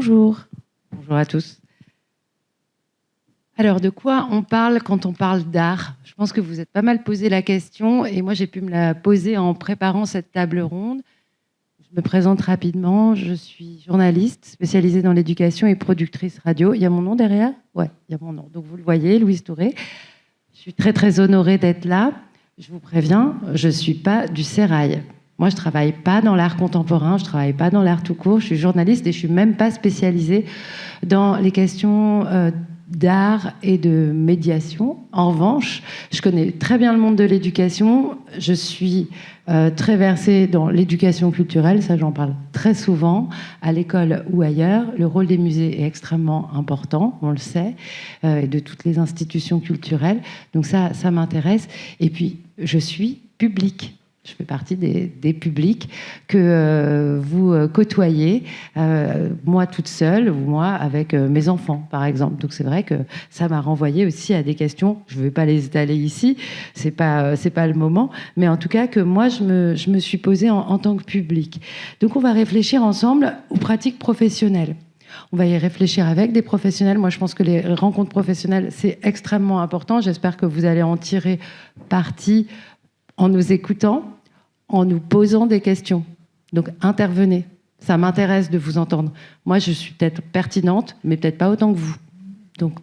Bonjour. Bonjour à tous. Alors, de quoi on parle quand on parle d'art? Je pense que vous êtes pas mal posé la question et moi, j'ai pu me la poser en préparant cette table ronde. Je me présente rapidement. Je suis journaliste spécialisée dans l'éducation et productrice radio. Il y a mon nom derrière? Ouais, il y a mon nom. Donc, vous le voyez, Louise Touré. Je suis très, très honorée d'être là. Je vous préviens, je ne suis pas du sérail. Moi, je ne travaille pas dans l'art contemporain, je ne travaille pas dans l'art tout court. Je suis journaliste et je ne suis même pas spécialisée dans les questions d'art et de médiation. En revanche, je connais très bien le monde de l'éducation. Je suis très versée dans l'éducation culturelle, ça j'en parle très souvent, à l'école ou ailleurs. Le rôle des musées est extrêmement important, on le sait, et de toutes les institutions culturelles. Donc ça m'intéresse. Et puis, je suis publique. Je fais partie des publics que vous côtoyez, moi toute seule ou moi avec mes enfants, par exemple. Donc c'est vrai que ça m'a renvoyé aussi à des questions. Je ne vais pas les étaler ici, c'est pas le moment, mais en tout cas que moi je me suis posée en tant que public. Donc on va réfléchir ensemble aux pratiques professionnelles. On va y réfléchir avec des professionnels. Moi, je pense que les rencontres professionnelles, c'est extrêmement important. J'espère que vous allez en tirer parti en nous écoutant, en nous posant des questions. Donc, intervenez. Ça m'intéresse de vous entendre. Moi, je suis peut-être pertinente, mais peut-être pas autant que vous. Donc,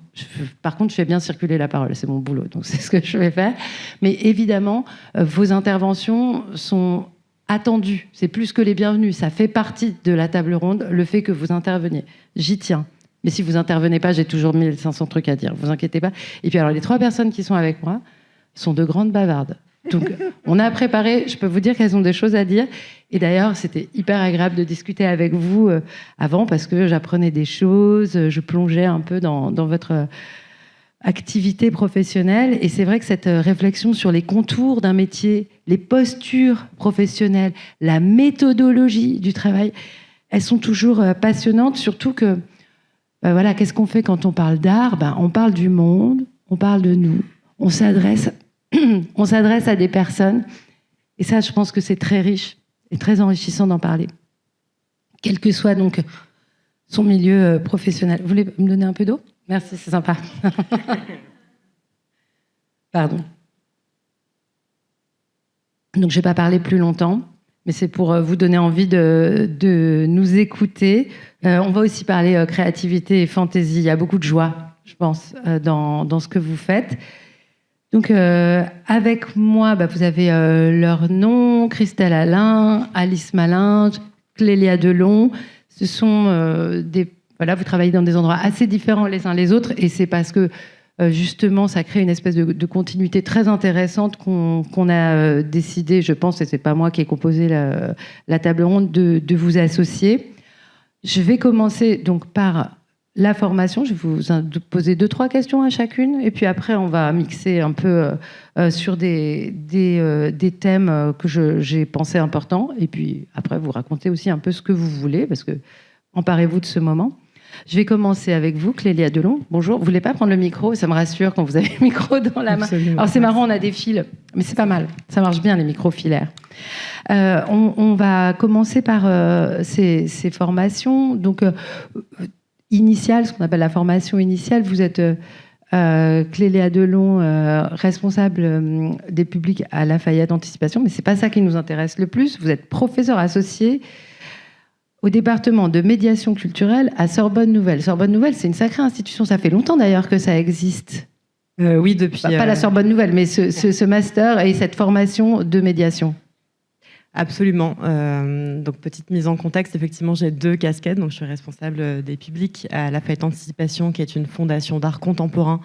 par contre, je fais bien circuler la parole. C'est mon boulot, donc c'est ce que je vais faire. Mais évidemment, vos interventions sont attendues. C'est plus que les bienvenus. Ça fait partie de la table ronde, le fait que vous interveniez. J'y tiens. Mais si vous intervenez pas, j'ai toujours 1500 trucs à dire. Vous inquiétez pas. Et puis, alors, les 3 personnes qui sont avec moi sont de grandes bavardes. Donc, on a préparé, je peux vous dire qu'elles ont des choses à dire. Et d'ailleurs, c'était hyper agréable de discuter avec vous avant parce que j'apprenais des choses, je plongeais un peu dans votre activité professionnelle. Et c'est vrai que cette réflexion sur les contours d'un métier, les postures professionnelles, la méthodologie du travail, elles sont toujours passionnantes, surtout que, voilà, qu'est-ce qu'on fait quand on parle d'art? On parle du monde, on parle de nous, on s'adresse à des personnes. Et ça, je pense que c'est très riche et très enrichissant d'en parler. Quel que soit donc son milieu professionnel. Vous voulez me donner un peu d'eau? Merci, c'est sympa. Pardon. Donc, je ne vais pas parler plus longtemps, mais c'est pour vous donner envie de nous écouter. On va aussi parler créativité et fantaisie. Il y a beaucoup de joie, je pense, dans ce que vous faites. Donc, avec moi, vous avez leur nom, Christelle Alain, Alice Malinge, Clélia Delon. Ce sont vous travaillez dans des endroits assez différents les uns les autres, et c'est parce que, justement, ça crée une espèce de continuité très intéressante qu'on a décidé, je pense, et c'est pas moi qui ai composé la table ronde, de vous associer. Je vais commencer donc par la formation. Je vais vous poser 2-3 questions à chacune. Et puis après, on va mixer un peu sur des thèmes que j'ai pensé importants. Et puis après, vous racontez aussi un peu ce que vous voulez, parce que emparez-vous de ce moment. Je vais commencer avec vous, Clélia Delon. Bonjour. Vous voulez pas prendre le micro? Ça me rassure quand vous avez le micro dans la main. Absolument. Alors c'est marrant, on a des fils, mais c'est pas mal. Ça marche bien, les micros filaires. On va commencer par ces formations. Donc, initiale, ce qu'on appelle la formation initiale. Vous êtes Clélia Delon, responsable des publics à Lafayette Anticipation, mais c'est pas ça qui nous intéresse le plus. Vous êtes professeur associé au département de médiation culturelle à Sorbonne Nouvelle. Sorbonne Nouvelle, c'est une sacrée institution. Ça fait longtemps d'ailleurs que ça existe. Oui, depuis... Pas la Sorbonne Nouvelle, mais ce master et cette formation de médiation. Absolument. Donc, petite mise en contexte, effectivement, j'ai 2 casquettes. Donc, je suis responsable des publics à Lafayette Anticipation, qui est une fondation d'art contemporain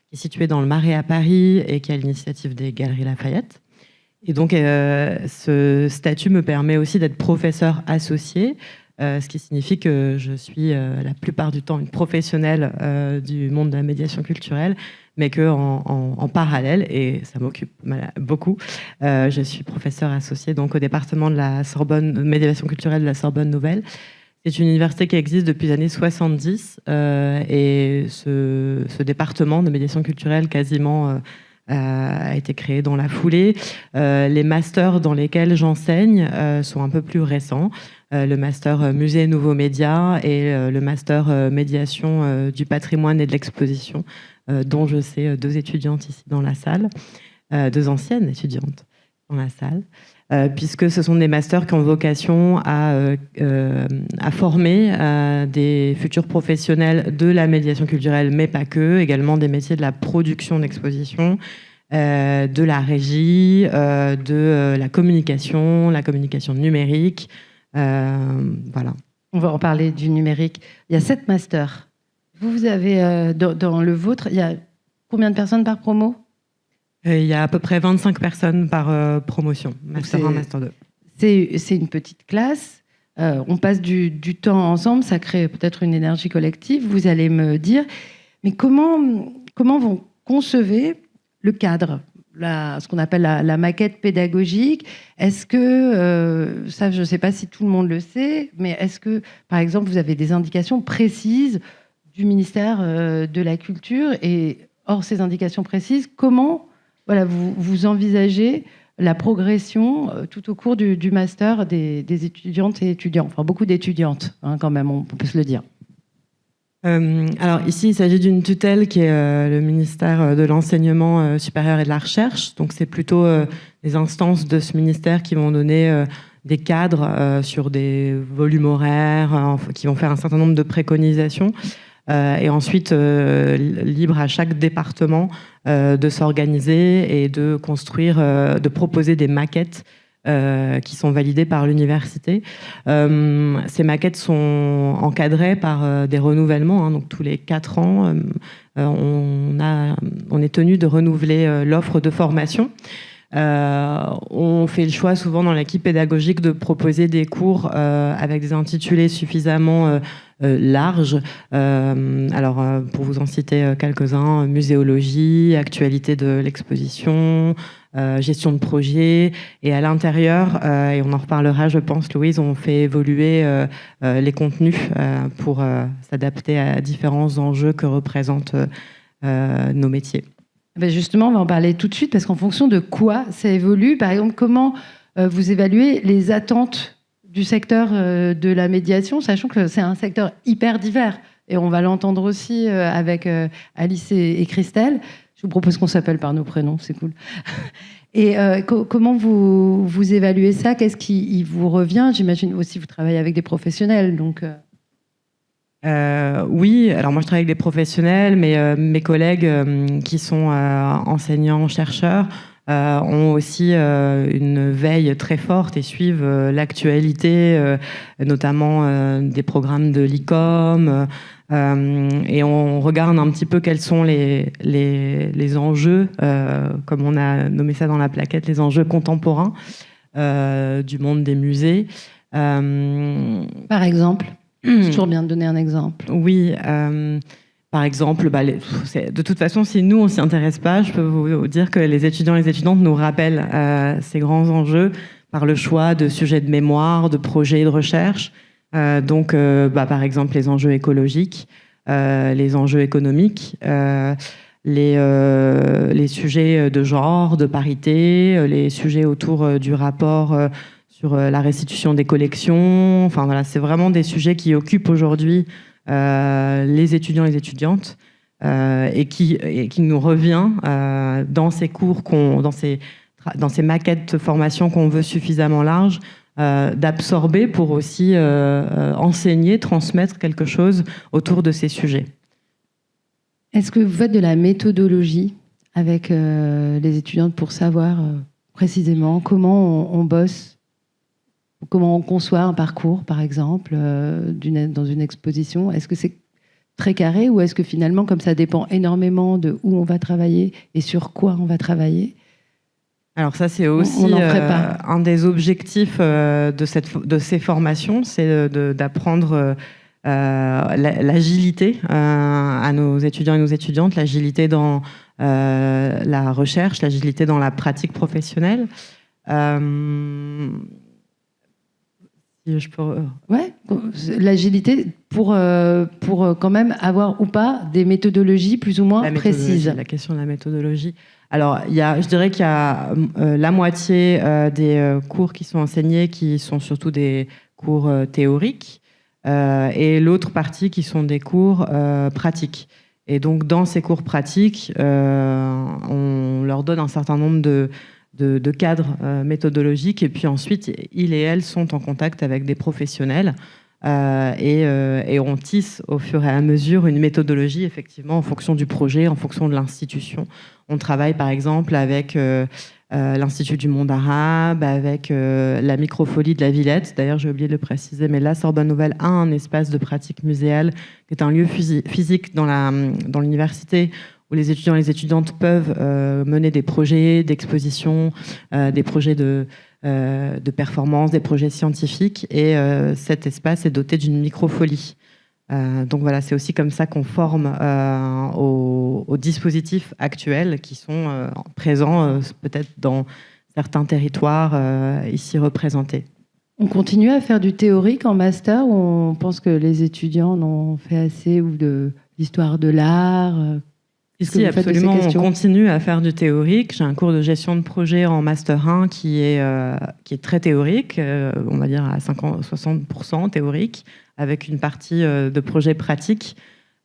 qui est située dans le Marais à Paris et qui a l'initiative des Galeries Lafayette. Et donc, ce statut me permet aussi d'être professeur associé, ce qui signifie que je suis la plupart du temps une professionnelle du monde de la médiation culturelle, mais qu'en parallèle, et ça m'occupe beaucoup, je suis professeure associée donc, au département de la Sorbonne, médiation culturelle de la Sorbonne Nouvelle. C'est une université qui existe depuis les années 70 et ce département de médiation culturelle quasiment a été créé dans la foulée. Les masters dans lesquels j'enseigne sont un peu plus récents. Le master musée et nouveaux médias et le master médiation du patrimoine et de l'exposition, dont je sais 2 étudiantes ici dans la salle, 2 anciennes étudiantes dans la salle. Puisque ce sont des masters qui ont vocation à former des futurs professionnels de la médiation culturelle, mais pas que, également des métiers de la production d'exposition, de la régie, de la communication numérique. Voilà. On va en parler du numérique. Il y a 7 masters. Vous avez, dans le vôtre, il y a combien de personnes par promo ? Il y a à peu près 25 personnes par promotion, Master 1, Master 2. C'est une petite classe, on passe du temps ensemble, ça crée peut-être une énergie collective, vous allez me dire. Mais comment vous concevez le cadre, ce qu'on appelle la maquette pédagogique? Est-ce que, ça je ne sais pas si tout le monde le sait, mais est-ce que, par exemple, vous avez des indications précises du ministère de la Culture? Et hors ces indications précises, comment... Voilà, vous envisagez la progression tout au cours du master des étudiantes et étudiants. Enfin, beaucoup d'étudiantes, quand même, on peut se le dire. Alors ici, il s'agit d'une tutelle qui est le ministère de l'Enseignement supérieur et de la Recherche. Donc c'est plutôt les instances de ce ministère qui vont donner des cadres sur des volumes horaires, qui vont faire un certain nombre de préconisations. Et ensuite, libre à chaque département de s'organiser et de construire, de proposer des maquettes qui sont validées par l'université. Ces maquettes sont encadrées par des renouvellements, donc tous les 4 ans, on est tenu de renouveler l'offre de formation. On fait le choix souvent dans l'équipe pédagogique de proposer des cours avec des intitulés suffisamment larges. Alors, pour vous en citer quelques-uns, muséologie, actualité de l'exposition, gestion de projet. Et à l'intérieur, et on en reparlera, je pense, Louise, on fait évoluer les contenus pour s'adapter à différents enjeux que représentent nos métiers. Ben justement, on va en parler tout de suite, parce qu'en fonction de quoi ça évolue, par exemple, comment vous évaluez les attentes du secteur de la médiation, sachant que c'est un secteur hyper divers, et on va l'entendre aussi avec Alice et Christelle. Je vous propose qu'on s'appelle par nos prénoms, c'est cool. Et comment vous évaluez ça? Qu'est-ce qui vous revient? J'imagine aussi vous travaillez avec des professionnels, donc... Oui, alors moi je travaille avec des professionnels, mais mes collègues qui sont enseignants, chercheurs, ont aussi une veille très forte et suivent l'actualité, notamment des programmes de l'ICOM, et on regarde un petit peu quels sont les enjeux, comme on a nommé ça dans la plaquette, les enjeux contemporains du monde des musées. Par exemple? C'est toujours bien de donner un exemple. Oui, par exemple, de toute façon, si nous, on ne s'y intéresse pas, je peux vous dire que les étudiants et les étudiantes nous rappellent ces grands enjeux par le choix de sujets de mémoire, de projets de recherche. Donc, par exemple, les enjeux écologiques, les enjeux économiques, les sujets de genre, de parité, les sujets autour du rapport sur la restitution des collections. Enfin voilà, c'est vraiment des sujets qui occupent aujourd'hui les étudiants et les étudiantes et qui nous revient dans ces cours, dans ces maquettes de formation qu'on veut suffisamment larges, d'absorber pour aussi enseigner, transmettre quelque chose autour de ces sujets. Est-ce que vous faites de la méthodologie avec les étudiantes pour savoir précisément comment on bosse? Comment on conçoit un parcours, par exemple, dans une exposition? Est-ce que c'est très carré ou est-ce que finalement, comme ça dépend énormément de où on va travailler et sur quoi on va travailler? Alors ça, c'est aussi un des objectifs de ces formations, c'est d'apprendre l'agilité à nos étudiants et nos étudiantes, l'agilité dans la recherche, l'agilité dans la pratique professionnelle. Si je peux... Ouais, l'agilité pour quand même avoir ou pas des méthodologies plus ou moins précises. La question de la méthodologie. Alors, je dirais qu'il y a la moitié des cours qui sont enseignés qui sont surtout des cours théoriques et l'autre partie qui sont des cours pratiques. Et donc, dans ces cours pratiques, on leur donne un certain nombre de cadres méthodologiques et puis ensuite, ils et elles sont en contact avec des professionnels et on tisse au fur et à mesure une méthodologie effectivement en fonction du projet, en fonction de l'institution. On travaille par exemple avec l'Institut du monde arabe, avec la microfolie de la Villette. D'ailleurs, j'ai oublié de le préciser, mais la Sorbonne Nouvelle a un espace de pratique muséale qui est un lieu physique dans l'université où les étudiants et les étudiantes peuvent mener des projets d'exposition, des projets de performance, des projets scientifiques. Et cet espace est doté d'une microfolie. Donc voilà, c'est aussi comme ça qu'on forme aux dispositifs actuels qui sont présents peut-être dans certains territoires ici représentés. On continue à faire du théorique en master ou on pense que les étudiants n'ont fait assez ou de l'histoire de l'art Ici, absolument, on continue à faire du théorique. J'ai un cours de gestion de projet en Master 1 qui est très théorique, on va dire à 60% théorique, avec une partie de projet pratique.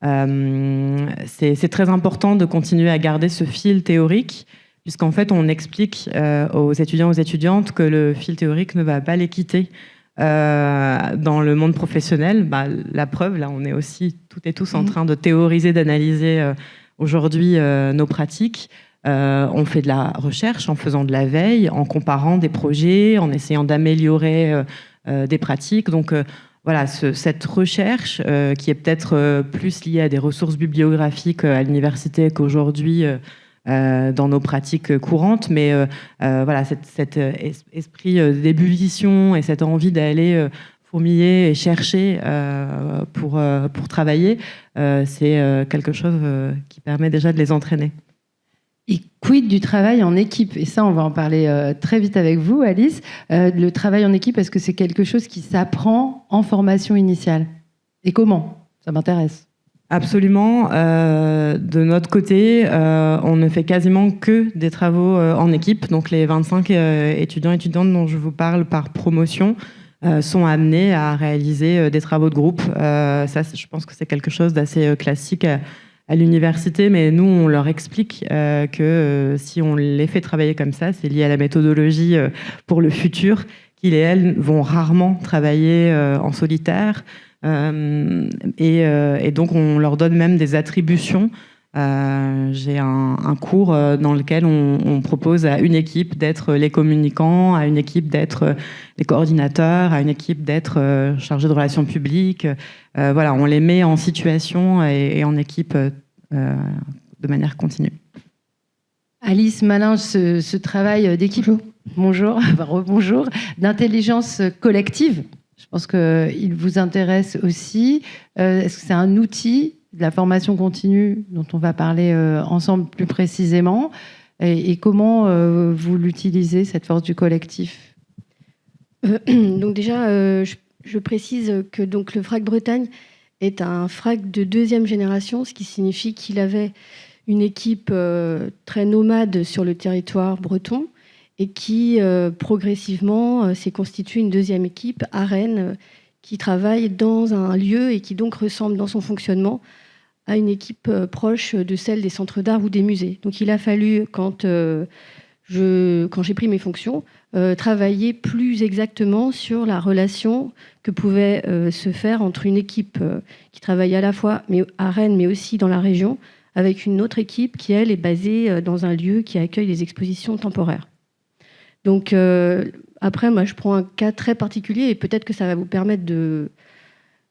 C'est très important de continuer à garder ce fil théorique, puisqu'en fait, on explique aux étudiants, aux étudiantes que le fil théorique ne va pas les quitter. Dans le monde professionnel, la preuve, là, on est aussi toutes et tous en train de théoriser, d'analyser aujourd'hui nos pratiques. On fait de la recherche en faisant de la veille, en comparant des projets, en essayant d'améliorer des pratiques. Donc voilà, cette recherche qui est peut-être plus liée à des ressources bibliographiques à l'université qu'aujourd'hui dans nos pratiques courantes, mais voilà, cet esprit d'ébullition et cette envie d'aller fourmiller et chercher pour travailler, c'est quelque chose qui permet déjà de les entraîner. Et quid du travail en équipe? Et ça, on va en parler très vite avec vous, Alice. Le travail en équipe, est-ce que c'est quelque chose qui s'apprend en formation initiale? Et comment? Ça m'intéresse. Absolument. De notre côté, on ne fait quasiment que des travaux en équipe. Donc les 25 étudiants et étudiantes dont je vous parle par promotion sont amenés à réaliser des travaux de groupe. Ça, je pense que c'est quelque chose d'assez classique à l'université, mais nous, on leur explique que si on les fait travailler comme ça, c'est lié à la méthodologie pour le futur, qu'ils et elles vont rarement travailler en solitaire. Et donc, on leur donne même des attributions. J'ai un cours dans lequel on propose à une équipe d'être les communicants, à une équipe d'être les coordinateurs, à une équipe d'être chargée de relations publiques. Voilà, on les met en situation et en équipe de manière continue. Alice Malin, ce travail d'équipe, bonjour, rebonjour, d'intelligence collective, je pense qu'il vous intéresse aussi. Est-ce que c'est un outil de la formation continue dont on va parler ensemble plus précisément et comment vous l'utilisez, cette force du collectif? Donc déjà, je précise que donc, le FRAC Bretagne est un FRAC de 2e génération, ce qui signifie qu'il avait une équipe très nomade sur le territoire breton et qui progressivement s'est constituée une 2e équipe à Rennes qui travaille dans un lieu et qui donc ressemble dans son fonctionnement à une équipe proche de celle des centres d'art ou des musées. Donc il a fallu, quand j'ai pris mes fonctions, travailler plus exactement sur la relation que pouvait se faire entre une équipe qui travaille à la fois à Rennes, mais aussi dans la région, avec une autre équipe qui, elle, est basée dans un lieu qui accueille des expositions temporaires. Donc après, moi, je prends un cas très particulier et peut-être que ça va vous permettre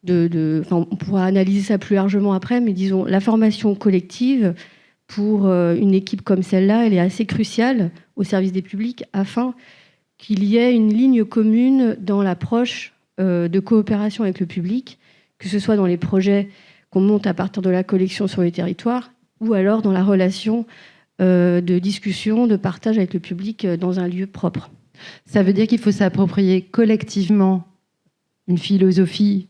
on pourra analyser ça plus largement après, mais disons, la formation collective, pour une équipe comme celle-là, elle est assez cruciale au service des publics afin qu'il y ait une ligne commune dans l'approche de coopération avec le public, que ce soit dans les projets qu'on monte à partir de la collection sur les territoires ou alors dans la relation de discussion, de partage avec le public dans un lieu propre. Ça veut dire qu'il faut s'approprier collectivement une philosophie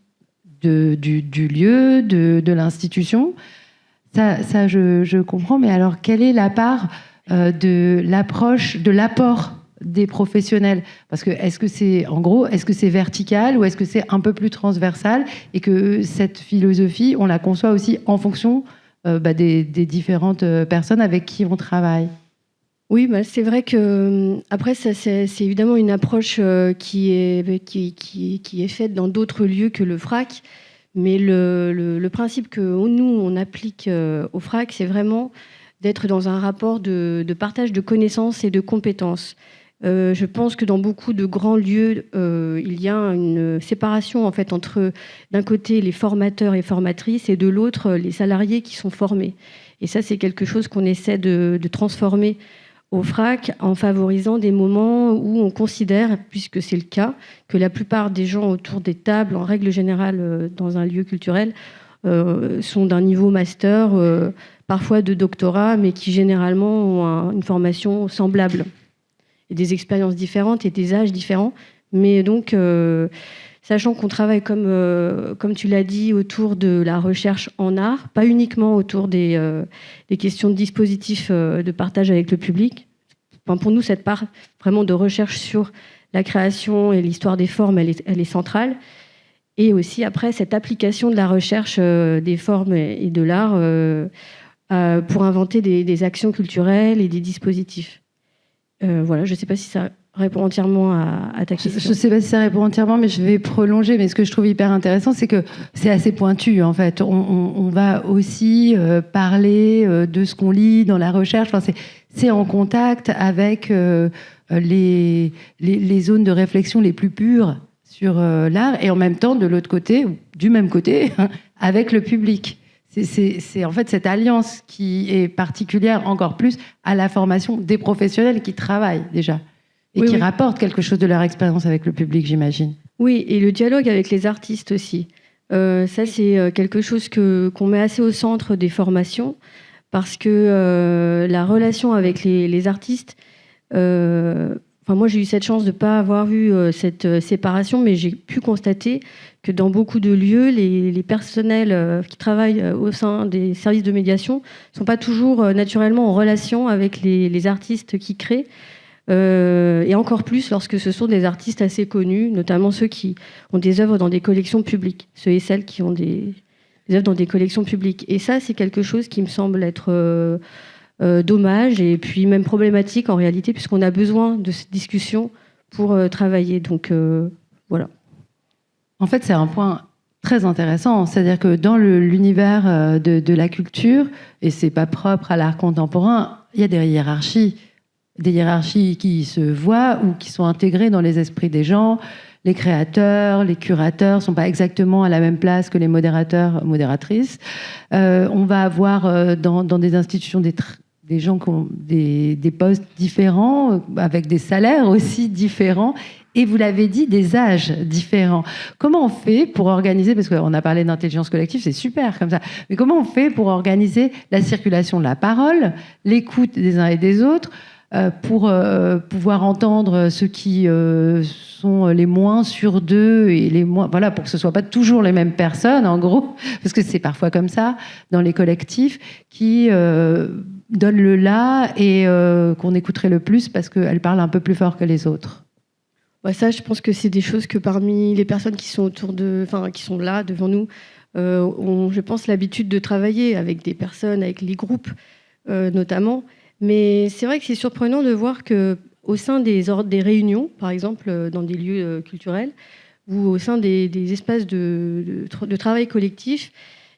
du lieu, de l'institution. Ça je comprends, mais alors quelle est la part de l'approche, de l'apport des professionnels? Parce que est-ce que c'est vertical ou est-ce que c'est un peu plus transversal et que cette philosophie, on la conçoit aussi en fonction des différentes personnes avec qui on travaille? Oui, c'est vrai que après c'est évidemment une approche qui est faite dans d'autres lieux que le FRAC, mais le principe que nous on applique au FRAC, c'est vraiment d'être dans un rapport de partage de connaissances et de compétences. Je pense que dans beaucoup de grands lieux, il y a une séparation en fait entre d'un côté les formateurs et formatrices et de l'autre les salariés qui sont formés. Et ça, c'est quelque chose qu'on essaie de transformer au FRAC en favorisant des moments où on considère, puisque c'est le cas, que la plupart des gens autour des tables, en règle générale dans un lieu culturel, sont d'un niveau master, parfois de doctorat, mais qui généralement ont une formation semblable. Et des expériences différentes et des âges différents. Mais donc, sachant qu'on travaille, comme tu l'as dit, autour de la recherche en art, pas uniquement autour des questions de dispositifs de partage avec le public. Enfin, pour nous, cette part vraiment de recherche sur la création et l'histoire des formes, elle est centrale. Et aussi, après, cette application de la recherche des formes et de l'art pour inventer des actions culturelles et des dispositifs. Voilà, je ne sais pas si ça répond entièrement à ta question. Je ne sais pas si ça répond entièrement, mais je vais prolonger. Mais ce que je trouve hyper intéressant, c'est que c'est assez pointu, en fait. On va aussi parler de ce qu'on lit dans la recherche. Enfin, c'est en contact avec les zones de réflexion les plus pures sur l'art, et en même temps, de l'autre côté, ou du même côté, avec le public. C'est en fait cette alliance qui est particulière encore plus à la formation des professionnels qui travaillent déjà et qui rapportent quelque chose de leur expérience avec le public, j'imagine. Oui, et le dialogue avec les artistes aussi. Ça, c'est quelque chose qu'on met assez au centre des formations parce que la relation avec les artistes... moi, j'ai eu cette chance de ne pas avoir vu cette séparation, mais j'ai pu constater que dans beaucoup de lieux, les personnels qui travaillent au sein des services de médiation ne sont pas toujours naturellement en relation avec les artistes qui créent. Et encore plus lorsque ce sont des artistes assez connus, notamment ceux qui ont des œuvres dans des collections publiques, ceux et celles qui ont des œuvres dans des collections publiques. Et ça, c'est quelque chose qui me semble être... dommage et puis même problématique en réalité, puisqu'on a besoin de cette discussion pour travailler. Donc voilà. En fait, c'est un point très intéressant, c'est-à-dire que dans l'univers de la culture, et c'est pas propre à l'art contemporain, il y a des hiérarchies qui se voient ou qui sont intégrées dans les esprits des gens. Les créateurs, les curateurs sont pas exactement à la même place que les modérateurs, modératrices. On va avoir dans des institutions des gens qui ont des postes différents, avec des salaires aussi différents, et vous l'avez dit, des âges différents. Comment on fait pour organiser, parce qu'on a parlé d'intelligence collective, c'est super comme ça, mais comment on fait pour organiser la circulation de la parole, l'écoute des uns et des autres, pour pouvoir entendre ceux qui sont les moins sur deux et les moins, voilà, pour que ce soit pas toujours les mêmes personnes, en gros, parce que c'est parfois comme ça dans les collectifs qui donnent le là et qu'on écouterait le plus parce qu'elles parlent un peu plus fort que les autres. Ça, je pense que c'est des choses que parmi les personnes qui sont qui sont là devant nous, ont, je pense, l'habitude de travailler avec des personnes, avec les groupes notamment. Mais c'est vrai que c'est surprenant de voir qu'au sein des réunions, par exemple dans des lieux culturels, ou au sein des espaces de travail collectif,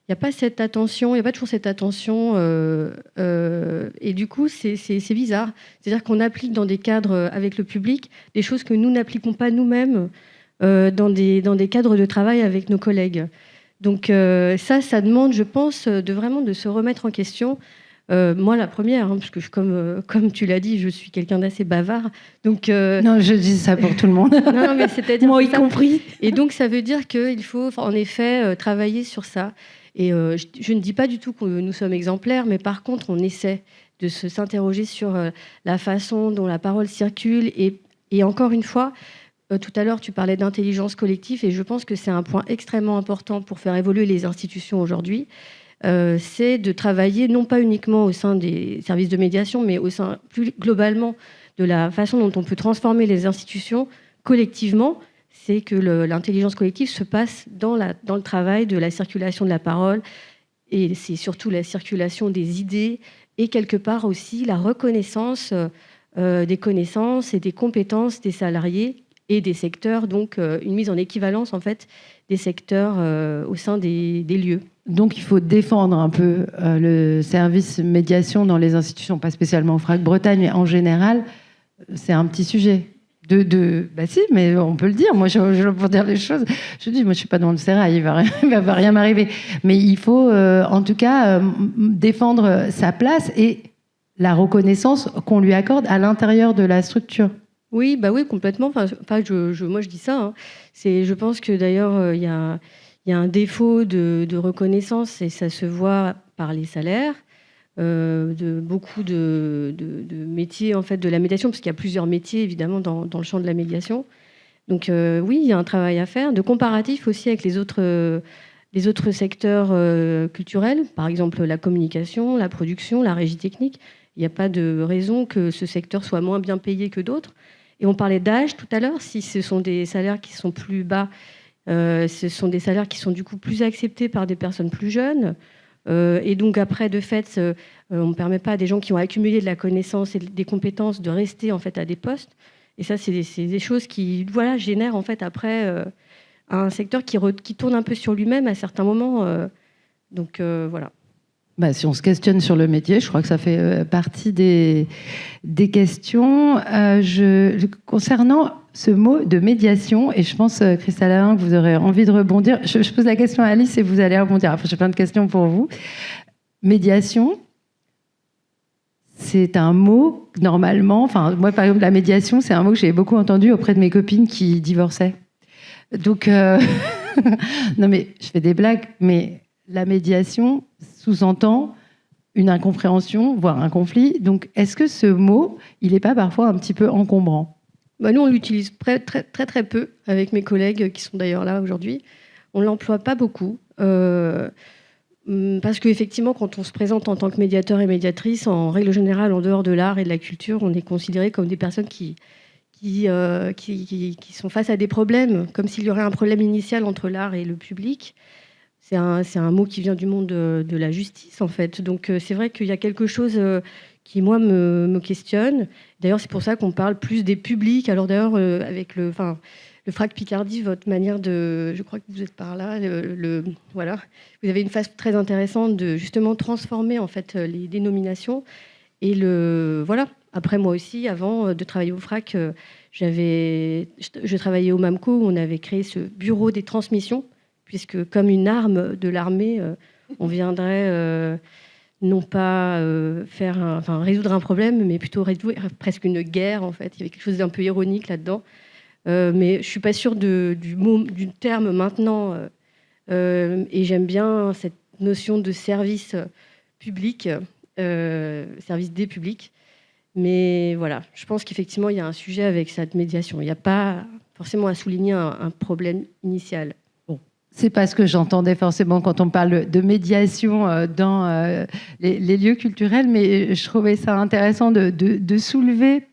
il n'y a pas cette attention, il n'y a pas toujours cette attention. Et du coup, c'est bizarre. C'est-à-dire qu'on applique dans des cadres avec le public des choses que nous n'appliquons pas nous-mêmes dans des cadres de travail avec nos collègues. Donc ça demande, je pense, vraiment de se remettre en question. Moi, la première, parce que comme tu l'as dit, je suis quelqu'un d'assez bavard. Donc, non, je dis ça pour tout le monde. Non, mais c'est-à-dire moi y compris. Et donc, ça veut dire qu'il faut, en effet, travailler sur ça. Et je ne dis pas du tout que nous sommes exemplaires, mais par contre, on essaie de s'interroger sur la façon dont la parole circule. Et encore une fois, tout à l'heure, tu parlais d'intelligence collective et je pense que c'est un point extrêmement important pour faire évoluer les institutions aujourd'hui. C'est de travailler non pas uniquement au sein des services de médiation, mais au sein plus globalement de la façon dont on peut transformer les institutions collectivement. C'est que l'intelligence collective se passe dans le travail de la circulation de la parole, et c'est surtout la circulation des idées et quelque part aussi la reconnaissance des connaissances et des compétences des salariés et des secteurs, donc une mise en équivalence en fait des secteurs au sein des lieux. Donc il faut défendre un peu le service médiation dans les institutions, pas spécialement au FRAC Bretagne, mais en général, c'est un petit sujet. Bah si, mais on peut le dire. Moi, pour dire les choses, je dis, moi, je suis pas dans le sérail, il va rien m'arriver. Mais il faut, en tout cas, défendre sa place et la reconnaissance qu'on lui accorde à l'intérieur de la structure. Oui, bah oui, complètement. Moi, je dis ça. Hein. Je pense que d'ailleurs, il y a un défaut de reconnaissance et ça se voit par les salaires. De beaucoup de métiers en fait de la médiation, parce qu'il y a plusieurs métiers évidemment dans le champ de la médiation. Donc oui, il y a un travail à faire, de comparatif aussi avec les autres secteurs culturels, par exemple la communication, la production, la régie technique. Il n'y a pas de raison que ce secteur soit moins bien payé que d'autres. Et on parlait d'âge tout à l'heure, si ce sont des salaires qui sont plus bas, ce sont des salaires qui sont du coup plus acceptés par des personnes plus jeunes. Et donc après, de fait, on ne permet pas à des gens qui ont accumulé de la connaissance et des compétences de rester en fait à des postes. Et ça, c'est des choses qui, voilà, génèrent en fait après un secteur qui tourne un peu sur lui-même à certains moments. Donc voilà. Bah, si on se questionne sur le métier, je crois que ça fait partie des questions. Concernant ce mot de médiation, et je pense, Christelle Alain, que vous aurez envie de rebondir. Je pose la question à Alice et vous allez rebondir. Après, j'ai plein de questions pour vous. Médiation, c'est un mot, normalement, enfin, moi, par exemple, la médiation, c'est un mot que j'ai beaucoup entendu auprès de mes copines qui divorçaient. Donc, non, mais je fais des blagues, mais la médiation sous-entend une incompréhension, voire un conflit. Donc, est-ce que ce mot, il n'est pas parfois un petit peu encombrant ? Bah nous, on l'utilise très, très, très, très peu avec mes collègues qui sont d'ailleurs là aujourd'hui. On ne l'emploie pas beaucoup. Parce qu'effectivement, quand on se présente en tant que médiateur et médiatrice, en règle générale, en dehors de l'art et de la culture, on est considéré comme des personnes qui sont face à des problèmes, comme s'il y aurait un problème initial entre l'art et le public. C'est un mot qui vient du monde de la justice, en fait. Donc, c'est vrai qu'il y a quelque chose qui, moi, me questionne. D'ailleurs, c'est pour ça qu'on parle plus des publics. Alors, d'ailleurs, avec le FRAC Picardie, votre manière de... Je crois que vous êtes par là. Voilà. Vous avez une phase très intéressante de, justement, transformer, en fait, les dénominations. Et voilà. Après, moi aussi, avant de travailler au FRAC, je travaillais au MAMCO, où on avait créé ce bureau des transmissions, puisque comme une arme de l'armée, on viendrait non pas résoudre un problème, mais plutôt résoudre presque une guerre, en fait. Il y avait quelque chose d'un peu ironique là-dedans. Mais je ne suis pas sûre du terme maintenant. Et j'aime bien cette notion de service public, service des publics. Mais voilà, je pense qu'effectivement, il y a un sujet avec cette médiation. Il n'y a pas forcément à souligner un problème initial. C'est pas ce que j'entendais forcément quand on parle de médiation dans les lieux culturels, mais je trouvais ça intéressant de soulever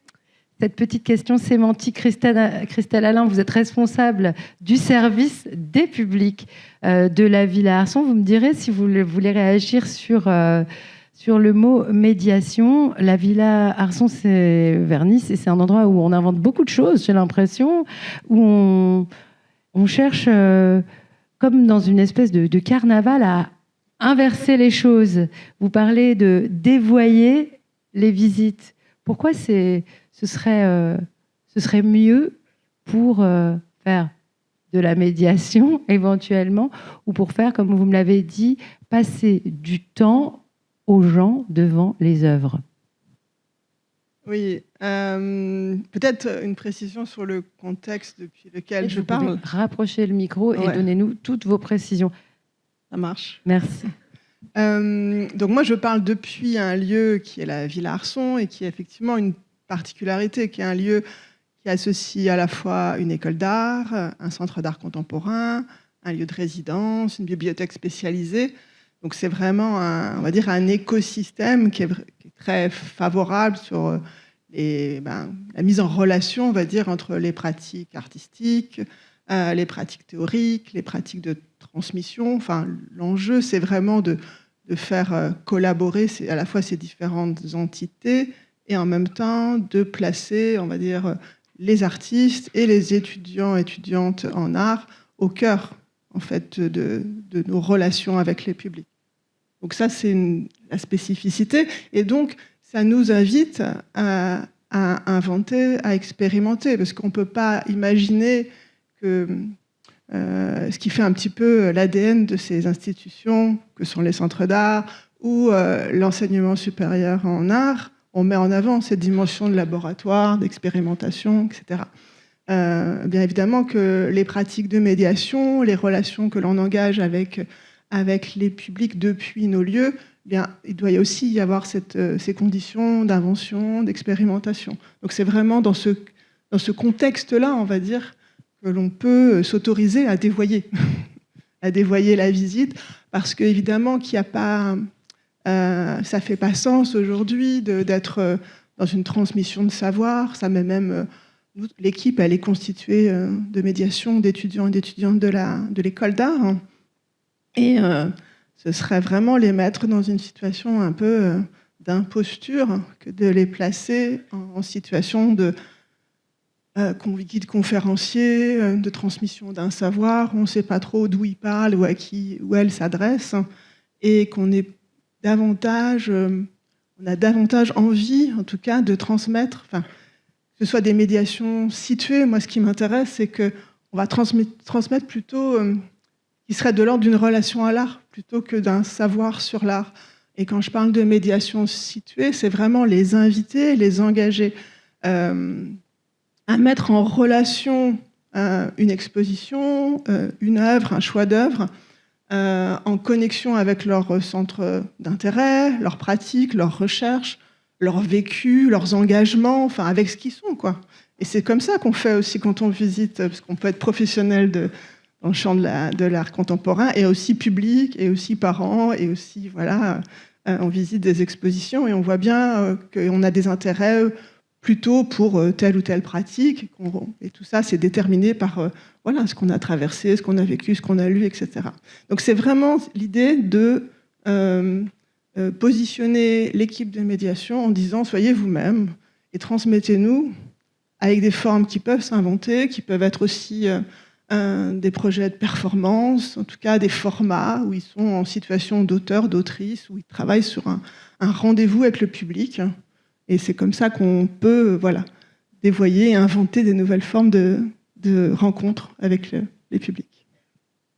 cette petite question sémantique. Christelle Alain, vous êtes responsable du service des publics de la Villa Arson. Vous me direz si vous voulez réagir sur le mot médiation. La Villa Arson, c'est vers Nice et c'est un endroit où on invente beaucoup de choses, j'ai l'impression, où on cherche... comme dans une espèce de carnaval, à inverser les choses. Vous parlez de dévoyer les visites. Pourquoi ce serait mieux pour faire de la médiation, éventuellement, ou pour faire, comme vous me l'avez dit, passer du temps aux gens devant les œuvres ? Oui, peut-être une précision sur le contexte depuis lequel je parle. Rapprochez le micro et donnez-nous toutes vos précisions. Ça marche. Merci. Donc moi, je parle depuis un lieu qui est la Villa Arson et qui a effectivement une particularité, qui est un lieu qui associe à la fois une école d'art, un centre d'art contemporain, un lieu de résidence, une bibliothèque spécialisée. Donc c'est vraiment on va dire un écosystème qui est très favorable sur la mise en relation, on va dire, entre les pratiques artistiques, les pratiques théoriques, les pratiques de transmission. Enfin, l'enjeu, c'est vraiment de faire collaborer à la fois ces différentes entités et en même temps de placer, on va dire, les artistes et les étudiants et étudiantes en art au cœur, en fait, de nos relations avec les publics. Donc ça, c'est la spécificité. Et donc, ça nous invite à inventer, à expérimenter, parce qu'on ne peut pas imaginer que ce qui fait un petit peu l'ADN de ces institutions, que sont les centres d'art ou l'enseignement supérieur en art, on met en avant cette dimension de laboratoire, d'expérimentation, etc. Bien évidemment que les pratiques de médiation, les relations que l'on engage avec les publics depuis nos lieux, bien, il doit aussi y avoir ces conditions d'invention, d'expérimentation. Donc c'est vraiment dans ce contexte-là, on va dire, que l'on peut s'autoriser à dévoyer, à dévoyer la visite, parce qu'évidemment qu'il n'y a pas... ça ne fait pas sens aujourd'hui d'être dans une transmission de savoir. Ça met même... l'équipe, elle est constituée de médiation d'étudiants et d'étudiantes de l'école d'art. Et ce serait vraiment les mettre dans une situation un peu d'imposture que de les placer en situation de guide conférencier, de transmission d'un savoir. On ne sait pas trop d'où il parle ou à qui ou elle s'adresse, et qu'on est davantage, on a davantage envie, en tout cas, de transmettre, que ce soit des médiations situées. Moi, ce qui m'intéresse, c'est qu'on va transmettre plutôt qui serait de l'ordre d'une relation à l'art plutôt que d'un savoir sur l'art. Et quand je parle de médiation située, c'est vraiment les inviter, les engager à mettre en relation une exposition, une œuvre, un choix d'œuvre, en connexion avec leur centre d'intérêt, leurs pratiques, leurs recherches, leur vécu, leurs engagements, enfin avec ce qu'ils sont, quoi. Et c'est comme ça qu'on fait aussi quand on visite, parce qu'on peut être professionnel dans le champ de l'art contemporain, et aussi public, et aussi parents, et aussi, voilà, on visite des expositions, et on voit bien qu'on a des intérêts plutôt pour telle ou telle pratique, et tout ça, c'est déterminé par voilà, ce qu'on a traversé, ce qu'on a vécu, ce qu'on a lu, etc. Donc c'est vraiment l'idée de positionner l'équipe de médiation en disant « soyez vous-même et transmettez-nous » avec des formes qui peuvent s'inventer, qui peuvent être aussi des projets de performance, en tout cas des formats où ils sont en situation d'auteur, d'autrice, où ils travaillent sur un rendez-vous avec le public. Et c'est comme ça qu'on peut dévoyer et inventer des nouvelles formes de rencontres avec les publics.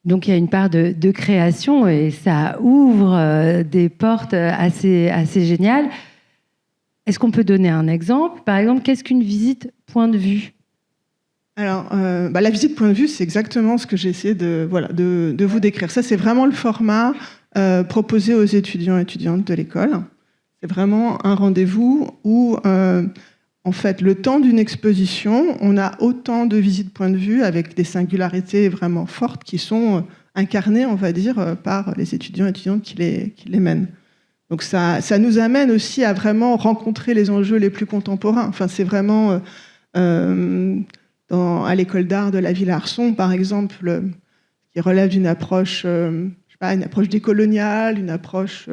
Donc il y a une part de création et ça ouvre des portes assez géniales. Est-ce qu'on peut donner un exemple ? Par exemple, qu'est-ce qu'une visite point de vue ? Alors, la visite point de vue, c'est exactement ce que j'ai essayé de vous décrire. Ça, c'est vraiment le format proposé aux étudiants et étudiantes de l'école. C'est vraiment un rendez-vous où, en fait, le temps d'une exposition, on a autant de visites point de vue avec des singularités vraiment fortes qui sont incarnées, on va dire, par les étudiants et étudiantes qui les mènent. Donc ça nous amène aussi à vraiment rencontrer les enjeux les plus contemporains. Enfin, c'est vraiment... à l'école d'art de la Villa Arson, par exemple, qui relève d'une approche, une approche décoloniale, une approche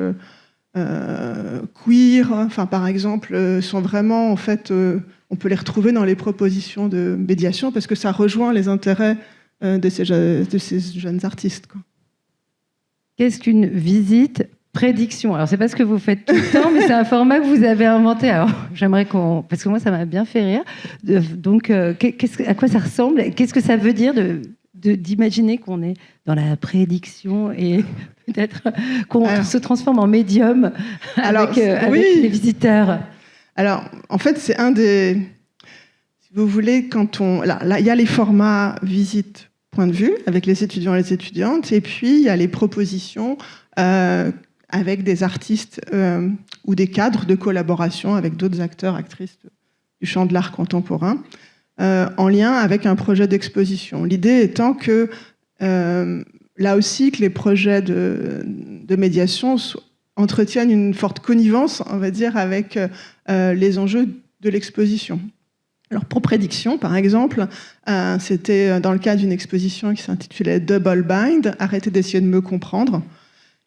queer. Enfin, par exemple, sont vraiment, en fait, on peut les retrouver dans les propositions de médiation parce que ça rejoint les intérêts de ces jeunes artistes, quoi. Qu'est-ce qu'une visite prédiction ? Alors, c'est pas ce que vous faites tout le temps, mais c'est un format que vous avez inventé. Alors, j'aimerais parce que moi, ça m'a bien fait rire. Donc, à quoi ça ressemble ? Qu'est-ce que ça veut dire d'imaginer qu'on est dans la prédiction et peut-être qu'on se transforme en médium avec les visiteurs ? Alors, en fait, c'est un des... Si vous voulez, là, il y a les formats visite point de vue avec les étudiants et les étudiantes, et puis il y a les propositions avec des artistes ou des cadres de collaboration avec d'autres acteurs, actrices du champ de l'art contemporain. en lien avec un projet d'exposition. L'idée étant que, là aussi, que les projets de médiation entretiennent une forte connivence, on va dire, avec les enjeux de l'exposition. Alors pour Prédiction, par exemple, c'était dans le cadre d'une exposition qui s'intitulait Double Bind, Arrêtez d'essayer de me comprendre,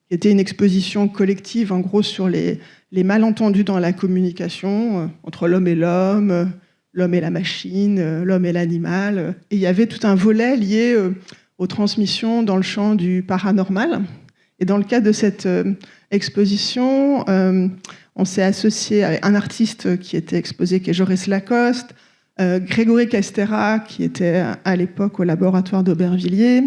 qui était une exposition collective, en gros, sur les malentendus dans la communication entre l'homme et l'homme, l'homme et la machine, l'homme et l'animal. Et il y avait tout un volet lié aux transmissions dans le champ du paranormal. Et dans le cadre de cette exposition, on s'est associé avec un artiste qui était exposé, qui est Joris Lacoste, Grégory Castera, qui était à l'époque au laboratoire d'Aubervilliers,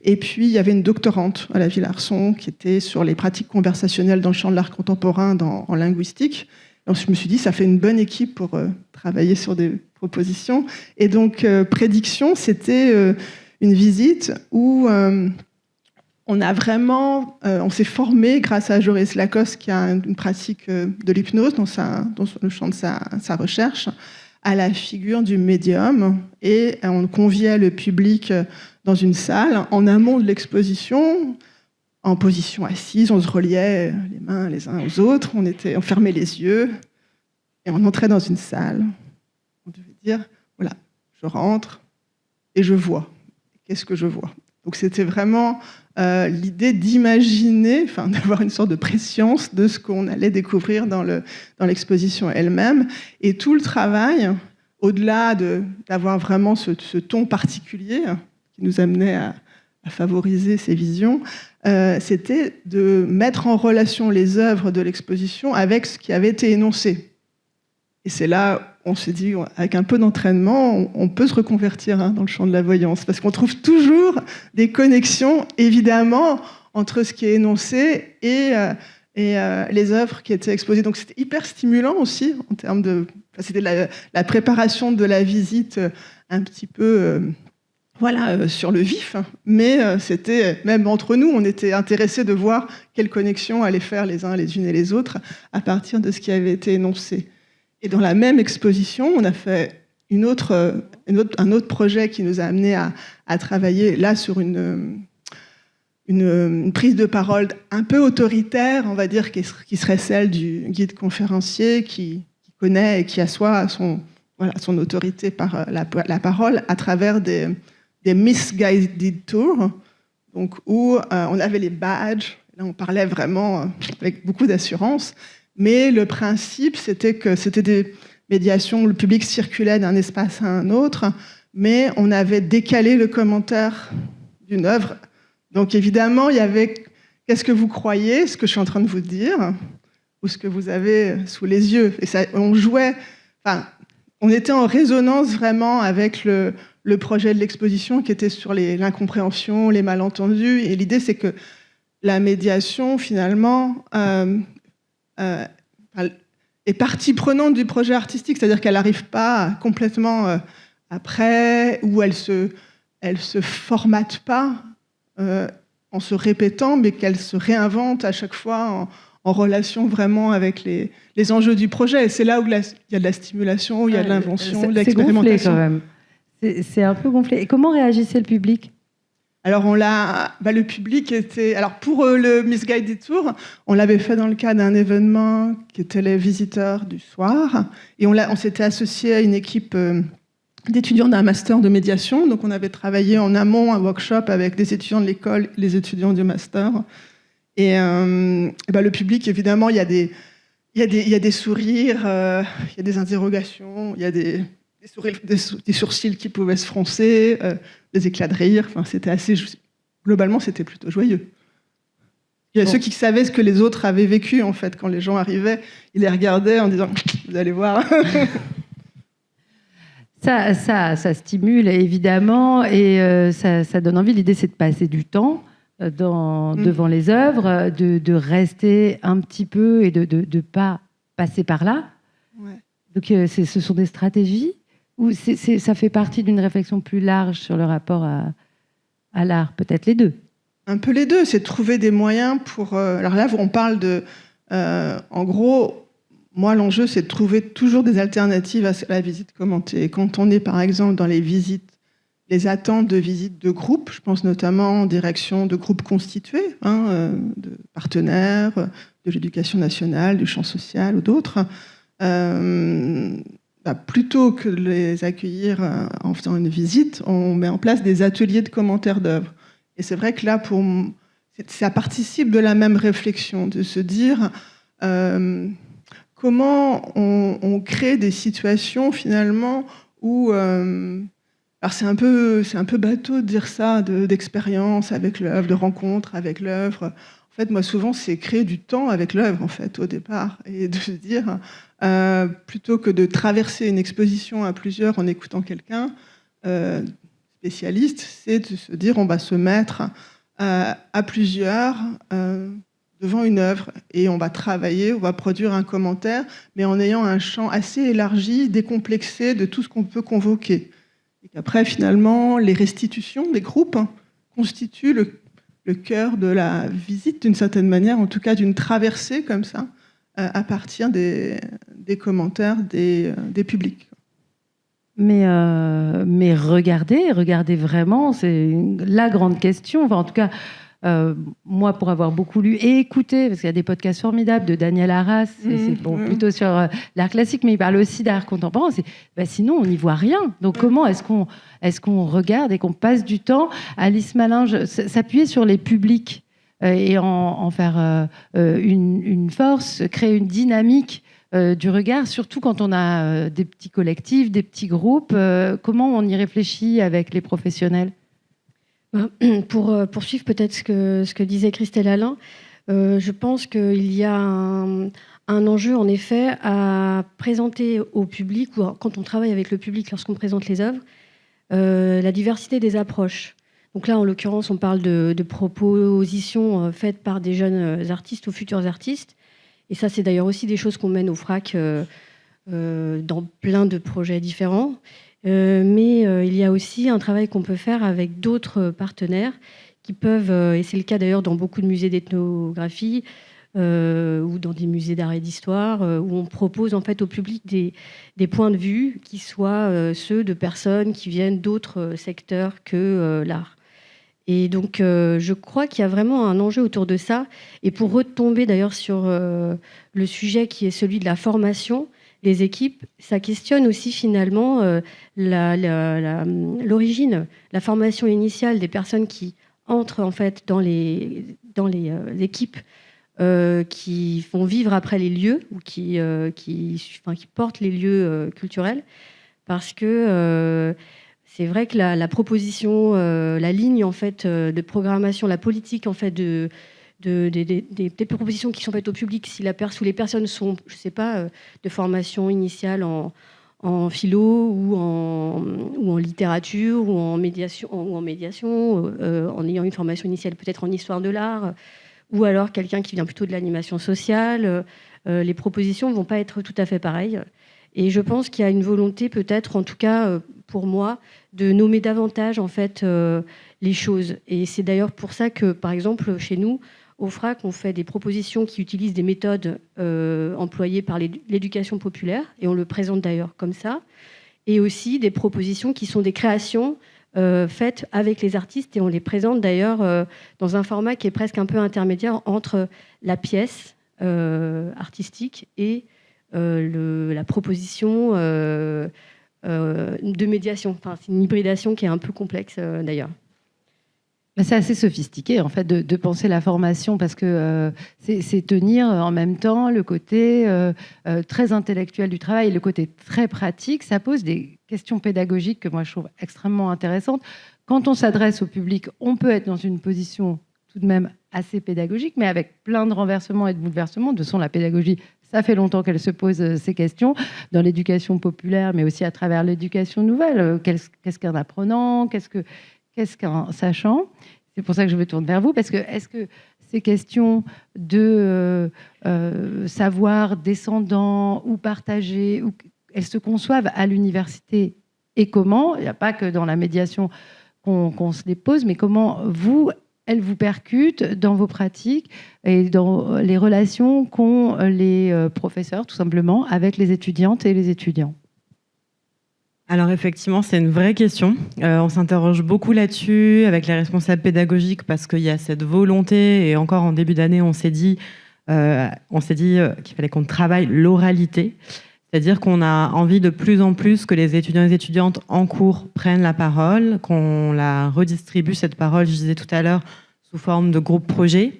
et puis il y avait une doctorante à la Villarson qui était sur les pratiques conversationnelles dans le champ de l'art contemporain en linguistique. Donc je me suis dit, ça fait une bonne équipe pour travailler sur des propositions. Et donc Prédiction, c'était une visite où on a vraiment, on s'est formé grâce à Joris Lacoste, qui a une pratique de l'hypnose dans le champ de sa recherche, à la figure du médium, et on conviait le public dans une salle en amont de l'exposition, en position assise, on se reliait les mains les uns aux autres, on fermait les yeux et on entrait dans une salle. On devait dire, voilà, je rentre et je vois. Qu'est-ce que je vois? Donc c'était vraiment l'idée d'imaginer, enfin d'avoir une sorte de préscience de ce qu'on allait découvrir dans l'exposition elle-même. Et tout le travail, au-delà d'avoir vraiment ce ton particulier qui nous amenait à favoriser ces visions, c'était de mettre en relation les œuvres de l'exposition avec ce qui avait été énoncé. Et c'est là on s'est dit, avec un peu d'entraînement, on peut se reconvertir dans le champ de la voyance, parce qu'on trouve toujours des connexions, évidemment, entre ce qui est énoncé et les œuvres qui étaient exposées. Donc c'était hyper stimulant aussi, en termes de... C'était la préparation de la visite un petit peu... sur le vif, mais c'était, même entre nous, on était intéressés de voir quelles connexions allaient faire les uns les unes et les autres à partir de ce qui avait été énoncé. Et dans la même exposition, on a fait un autre projet qui nous a amené à travailler là sur une prise de parole un peu autoritaire, on va dire, qui serait celle du guide conférencier qui connaît et qui assoit son autorité par la parole à travers des misguided tours, donc où on avait les badges, là on parlait vraiment avec beaucoup d'assurance, mais le principe c'était que c'était des médiations où le public circulait d'un espace à un autre, mais on avait décalé le commentaire d'une œuvre. Donc évidemment, il y avait « qu'est-ce que vous croyez, ce que je suis en train de vous dire, ou ce que vous avez sous les yeux ?» Et ça, on jouait, on était en résonance vraiment avec le projet de l'exposition qui était sur l'incompréhension, les malentendus. Et l'idée, c'est que la médiation, finalement, est partie prenante du projet artistique, c'est-à-dire qu'elle n'arrive pas complètement après, ou elle se formate pas en se répétant, mais qu'elle se réinvente à chaque fois en relation vraiment avec les enjeux du projet. Et c'est là où il y a de la stimulation, où il y a de l'invention, de l'expérimentation. C'est gonflé quand même. C'est un peu gonflé. Et comment réagissait le public ? Alors le public était... Alors pour le Misguided Tour, on l'avait fait dans le cadre d'un événement qui était les visiteurs du soir, et on s'était associé à une équipe d'étudiants d'un master de médiation. Donc on avait travaillé en amont un workshop avec des étudiants de l'école, les étudiants du master. Et le public, évidemment, il y a des sourires, il y a des interrogations, il y a des sourcils qui pouvaient se froncer, des éclats de rire. Enfin, globalement, c'était plutôt joyeux. Il y a ceux qui savaient ce que les autres avaient vécu, en fait, quand les gens arrivaient. Ils les regardaient en disant « vous allez voir ». Ça stimule, évidemment, et ça donne envie. L'idée, c'est de passer du temps devant les œuvres, de rester un petit peu et de ne pas passer par là. Ouais. Donc, ce sont des stratégies ou ça fait partie d'une réflexion plus large sur le rapport à l'art, peut-être les deux? Un peu les deux, c'est de trouver des moyens pour... alors là, on parle de... en gros, moi, l'enjeu, c'est de trouver toujours des alternatives à la visite commentée. Quand on est, par exemple, dans les attentes de visite de groupe, je pense notamment en direction de groupes constitués, de partenaires, de l'éducation nationale, du champ social ou d'autres, plutôt que de les accueillir en faisant une visite, on met en place des ateliers de commentaires d'œuvres. Et c'est vrai que là, ça participe de la même réflexion, de se dire comment on crée des situations finalement où... alors c'est un peu bateau de dire ça, d'expérience avec l'œuvre, de rencontre avec l'œuvre. En fait, moi, souvent, c'est créer du temps avec l'œuvre, en fait, au départ, et de se dire, plutôt que de traverser une exposition à plusieurs en écoutant quelqu'un spécialiste, c'est de se dire, on va se mettre à plusieurs devant une œuvre et on va travailler, on va produire un commentaire, mais en ayant un champ assez élargi, décomplexé de tout ce qu'on peut convoquer. Et qu'après, finalement, les restitutions des groupes constituent le cœur de la visite, d'une certaine manière, en tout cas d'une traversée comme ça, à partir des commentaires des publics. Mais regardez vraiment, c'est la grande question. Enfin, en tout cas, moi, pour avoir beaucoup lu et écouté, parce qu'il y a des podcasts formidables de Daniel Arras, c'est plutôt sur l'art classique, mais il parle aussi d'art contemporain. Sinon, on n'y voit rien. Donc, comment est-ce qu'on regarde et qu'on passe du temps? Alice Malinge s'appuyer sur les publics et en faire une force, créer une dynamique du regard, surtout quand on a des petits collectifs, des petits groupes. Comment on y réfléchit avec les professionnels? Pour poursuivre peut-être ce que disait Christelle Alain, je pense qu'il y a un enjeu en effet à présenter au public, ou quand on travaille avec le public, lorsqu'on présente les œuvres, la diversité des approches. Donc là, en l'occurrence, on parle de propositions faites par des jeunes artistes ou futurs artistes. Et ça, c'est d'ailleurs aussi des choses qu'on mène au FRAC dans plein de projets différents. Mais il y a aussi un travail qu'on peut faire avec d'autres partenaires qui peuvent, et c'est le cas d'ailleurs dans beaucoup de musées d'ethnographie ou dans des musées d'art et d'histoire, où on propose en fait au public des points de vue qui soient ceux de personnes qui viennent d'autres secteurs que l'art. Et donc, je crois qu'il y a vraiment un enjeu autour de ça. Et pour retomber d'ailleurs sur le sujet qui est celui de la formation, les équipes, ça questionne aussi finalement l'origine, la formation initiale des personnes qui entrent en fait dans les équipes qui font vivre après les lieux ou qui portent les lieux culturels, parce que c'est vrai que la proposition, la ligne en fait de programmation, la politique en fait des propositions qui sont faites au public, si les personnes sont, je sais pas, de formation initiale en philo ou en littérature ou en médiation, en ayant une formation initiale peut-être en histoire de l'art, ou alors quelqu'un qui vient plutôt de l'animation sociale, les propositions ne vont pas être tout à fait pareilles. Et je pense qu'il y a une volonté peut-être, en tout cas pour moi, de nommer davantage en fait les choses. Et c'est d'ailleurs pour ça que, par exemple, chez nous, au FRAC, on fait des propositions qui utilisent des méthodes employées par l'éducation populaire, et on le présente d'ailleurs comme ça, et aussi des propositions qui sont des créations faites avec les artistes, et on les présente d'ailleurs dans un format qui est presque un peu intermédiaire entre la pièce artistique et la proposition de médiation. Enfin, c'est une hybridation qui est un peu complexe d'ailleurs. C'est assez sophistiqué en fait de penser la formation, parce que c'est tenir en même temps le côté très intellectuel du travail et le côté très pratique. Ça pose des questions pédagogiques que moi je trouve extrêmement intéressantes. Quand on s'adresse au public, on peut être dans une position tout de même assez pédagogique, mais avec plein de renversements et de bouleversements. De toute façon, la pédagogie, ça fait longtemps qu'elle se pose ces questions dans l'éducation populaire, mais aussi à travers l'éducation nouvelle. Qu'est-ce qu'un apprenant ? Qu'est-ce qu'un sachant? C'est pour ça que je me tourne vers vous, parce que est-ce que ces questions de savoir descendant ou partagé, elles se conçoivent à l'université, et comment? Il n'y a pas que dans la médiation qu'on se les pose, mais comment vous, elle vous percute dans vos pratiques et dans les relations qu'ont les professeurs, tout simplement, avec les étudiantes et les étudiants? Alors effectivement, c'est une vraie question. On s'interroge beaucoup là-dessus avec les responsables pédagogiques parce qu'il y a cette volonté, et encore en début d'année, on s'est dit qu'il fallait qu'on travaille l'oralité. C'est-à-dire qu'on a envie de plus en plus que les étudiants et les étudiantes en cours prennent la parole, qu'on la redistribue, cette parole, je disais tout à l'heure, sous forme de groupe projet.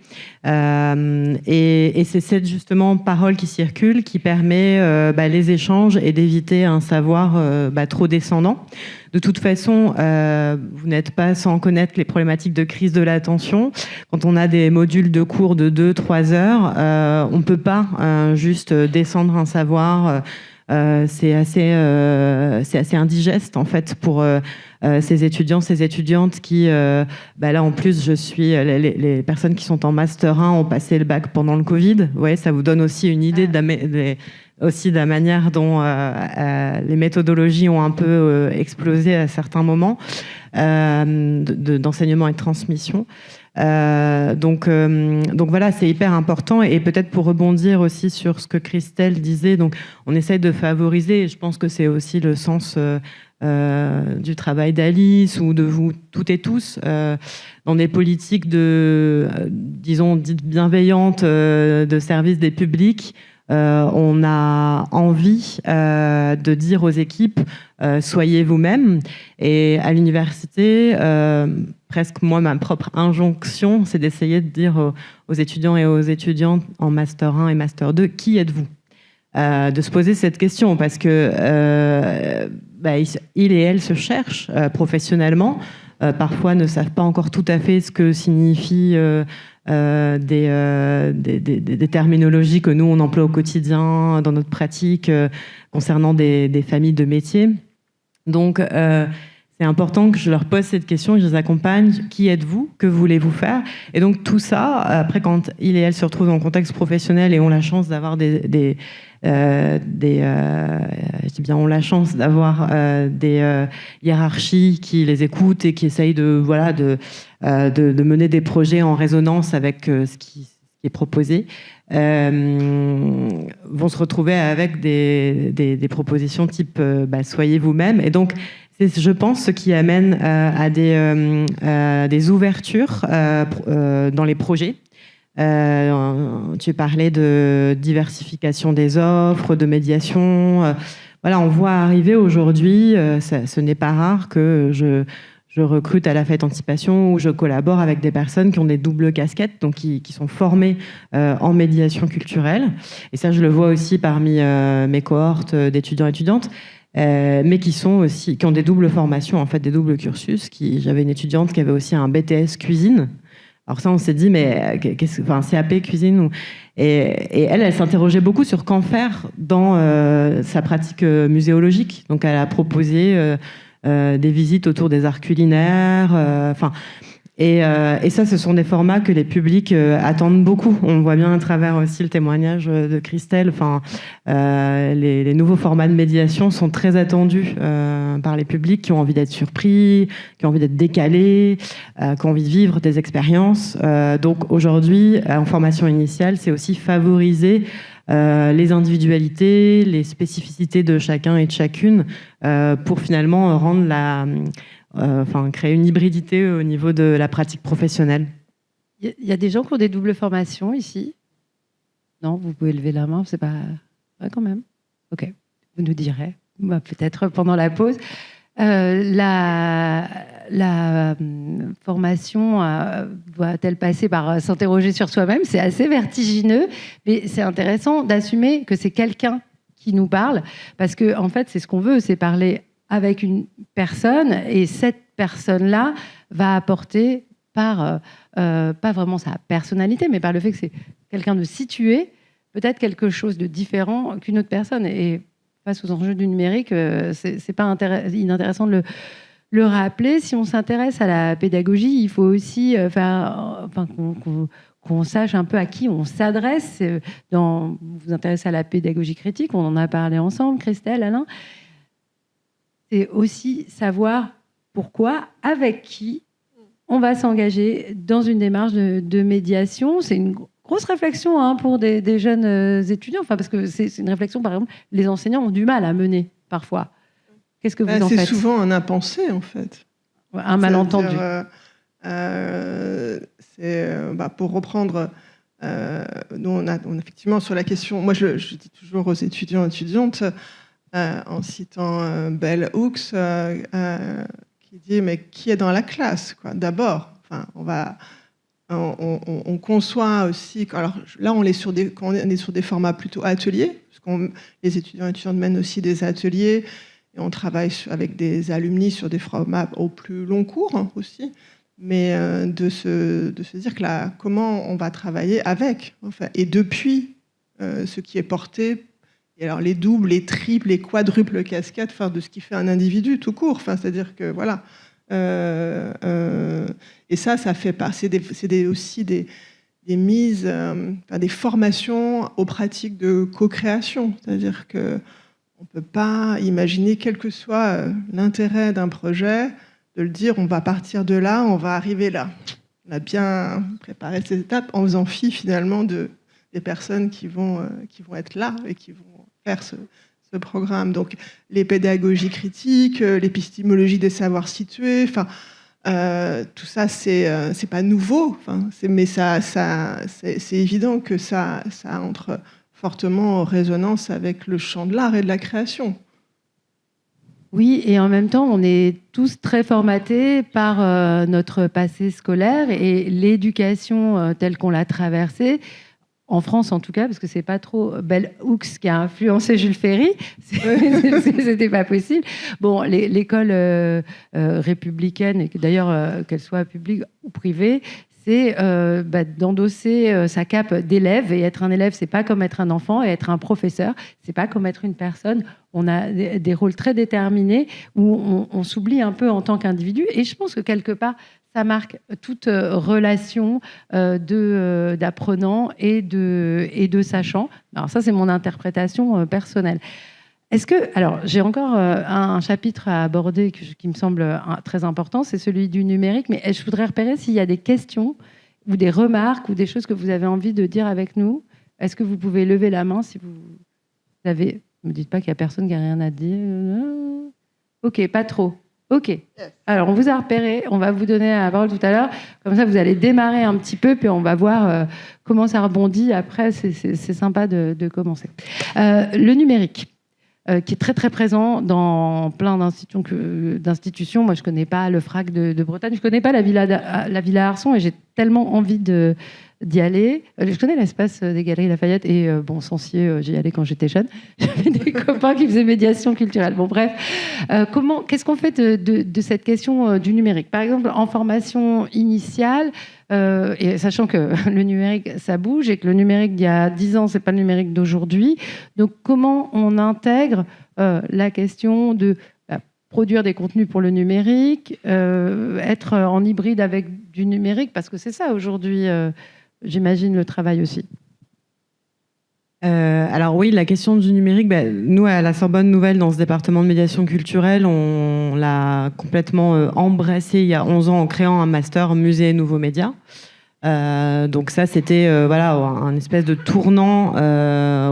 Et c'est cette justement parole qui circule qui permet les échanges et d'éviter un savoir trop descendant. De toute façon, vous n'êtes pas sans connaître les problématiques de crise de l'attention. Quand on a des modules de cours de 2-3 heures, on ne peut pas juste descendre un savoir. C'est assez indigeste en fait pour ces étudiants, ces étudiantes qui, là en plus, les personnes qui sont en master 1 ont passé le bac pendant le Covid. Vous voyez, ça vous donne aussi une idée aussi de la manière dont les méthodologies ont un peu explosé à certains moments d'enseignement et de transmission. Donc voilà, c'est hyper important. Et peut-être pour rebondir aussi sur ce que Christelle disait, donc on essaye de favoriser, et je pense que c'est aussi le sens du travail d'Alice ou de vous toutes et tous dans des politiques disons dites bienveillantes de service des publics. On a envie de dire aux équipes soyez vous-même. Et à l'université, presque moi, ma propre injonction, c'est d'essayer de dire aux étudiants et aux étudiantes en Master 1 et Master 2, qui êtes-vous ? De se poser cette question, parce que ils et elles se cherchent professionnellement, parfois ne savent pas encore tout à fait ce que signifient des terminologies que nous on emploie au quotidien dans notre pratique concernant des familles de métiers. Donc c'est important que je leur pose cette question et je les accompagne. Qui êtes-vous? Que voulez-vous faire? Et donc tout ça, après quand ils et elles se retrouvent dans le contexte professionnel et ont la chance d'avoir des hiérarchies qui les écoutent et qui essayent de mener des projets en résonance avec ce qui est proposé, vont se retrouver avec des propositions type soyez vous-même. Et donc c'est, je pense, ce qui amène à des ouvertures dans les projets. Tu parlais de diversification des offres, de médiation. Voilà, on voit arriver aujourd'hui, ce n'est pas rare que je recrute à la Fête Anticipation où je collabore avec des personnes qui ont des doubles casquettes, donc qui sont formées en médiation culturelle. Et ça, je le vois aussi parmi mes cohortes d'étudiants et étudiantes. Mais qui ont des doubles formations, en fait, des doubles cursus. J'avais une étudiante qui avait aussi un BTS cuisine. Alors ça, on s'est dit, mais CAP cuisine et elle s'interrogeait beaucoup sur qu'en faire dans sa pratique muséologique. Donc elle a proposé des visites autour des arts culinaires. Et ça, ce sont des formats que les publics attendent beaucoup. On voit bien à travers aussi le témoignage de Christelle. Les nouveaux formats de médiation sont très attendus par les publics qui ont envie d'être surpris, qui ont envie d'être décalés, qui ont envie de vivre des expériences. Donc aujourd'hui, en formation initiale, c'est aussi favoriser les individualités, les spécificités de chacun et de chacune pour finalement rendre créer une hybridité au niveau de la pratique professionnelle. Il y a des gens qui ont des doubles formations ici? Non, vous pouvez lever la main, c'est pas... Ouais, quand même. Ok, vous nous direz, peut-être pendant la pause. La formation doit-elle passer par s'interroger sur soi-même? C'est assez vertigineux, mais c'est intéressant d'assumer que c'est quelqu'un qui nous parle, parce que en fait, c'est ce qu'on veut, c'est parler avec une personne, et cette personne-là va apporter pas vraiment sa personnalité, mais par le fait que c'est quelqu'un de situé, peut-être quelque chose de différent qu'une autre personne. Et face aux enjeux du numérique, c'est pas inintéressant de le rappeler. Si on s'intéresse à la pédagogie, il faut aussi qu'on sache un peu à qui on s'adresse. Vous vous intéressez à la pédagogie critique, on en a parlé ensemble, Christelle, Alain. C'est aussi savoir pourquoi, avec qui on va s'engager dans une démarche de médiation. C'est une grosse réflexion pour des jeunes étudiants, parce que c'est une réflexion, par exemple, les enseignants ont du mal à mener parfois. Qu'est-ce que vous en faites ? C'est souvent un impensé, en fait. Un malentendu. Pour reprendre, nous on a effectivement sur la question, moi je dis toujours aux étudiants et étudiantes, en citant Bell Hooks, qui dit mais qui est dans la classe quoi, d'abord. Enfin, on conçoit aussi. Alors là, on est sur des formats plutôt ateliers, parce que les étudiants et étudiantes mènent aussi des ateliers, et on travaille avec des alumni sur des formats au plus long cours aussi. Mais de se dire que là, comment on va travailler avec, enfin, et depuis ce qui est porté. Et alors les doubles, les triples, les quadruples casquettes, enfin de ce qui fait un individu tout court. Enfin, c'est-à-dire que voilà. Et ça fait partie. C'est aussi des mises, des formations aux pratiques de co-création. C'est-à-dire que on peut pas imaginer, quel que soit l'intérêt d'un projet, de le dire, on va partir de là, on va arriver là. On a bien préparé ces étapes en faisant fi finalement des personnes qui vont être là et qui vont faire ce programme. Donc les pédagogies critiques, l'épistémologie des savoirs situés, tout ça c'est pas nouveau, mais c'est évident que ça entre fortement en résonance avec le champ de l'art et de la création. Oui, et en même temps, on est tous très formatés par notre passé scolaire et l'éducation telle qu'on l'a traversée, en France en tout cas, parce que c'est pas trop Bell Hooks qui a influencé Jules Ferry, c'était pas possible. Bon, l'école républicaine, et d'ailleurs qu'elle soit publique ou privée, c'est d'endosser sa cape d'élève. Et être un élève, c'est pas comme être un enfant. Et être un professeur, c'est pas comme être une personne. On a des rôles très déterminés où on s'oublie un peu en tant qu'individu. Et je pense que quelque part, ça marque toute relation d'apprenant et de sachant. Alors ça, c'est mon interprétation personnelle. Alors, j'ai encore un chapitre à aborder qui me semble très important, c'est celui du numérique, mais je voudrais repérer s'il y a des questions ou des remarques ou des choses que vous avez envie de dire avec nous. Est-ce que vous pouvez lever la main si vous avez... Ne me dites pas qu'il n'y a personne qui n'a rien à dire. Ok, pas trop. Ok. Alors, on vous a repéré, on va vous donner la parole tout à l'heure. Comme ça, vous allez démarrer un petit peu, puis on va voir comment ça rebondit. Après, c'est sympa de commencer. Le numérique. Qui est très très présent dans plein d'institutions. Moi, je ne connais pas le FRAC de Bretagne, je ne connais pas la Villa Arson, et j'ai tellement envie d'y aller. Je connais l'espace des Galeries Lafayette, et Sancier, j'y allais quand j'étais jeune. J'avais des copains qui faisaient médiation culturelle. Bon, bref. Qu'est-ce qu'on fait de cette question du numérique ? Par exemple, en formation initiale, et sachant que le numérique, ça bouge, et que le numérique d'il y a 10 ans, c'est pas le numérique d'aujourd'hui. Donc, comment on intègre la question de produire des contenus pour le numérique, être en hybride avec du numérique, parce que c'est ça aujourd'hui, j'imagine, le travail aussi. Alors oui, la question du numérique, nous à la Sorbonne Nouvelle, dans ce département de médiation culturelle, on l'a complètement embrassé il y a 11 ans en créant un master musée et nouveaux médias. Donc ça, c'était un espèce de tournant,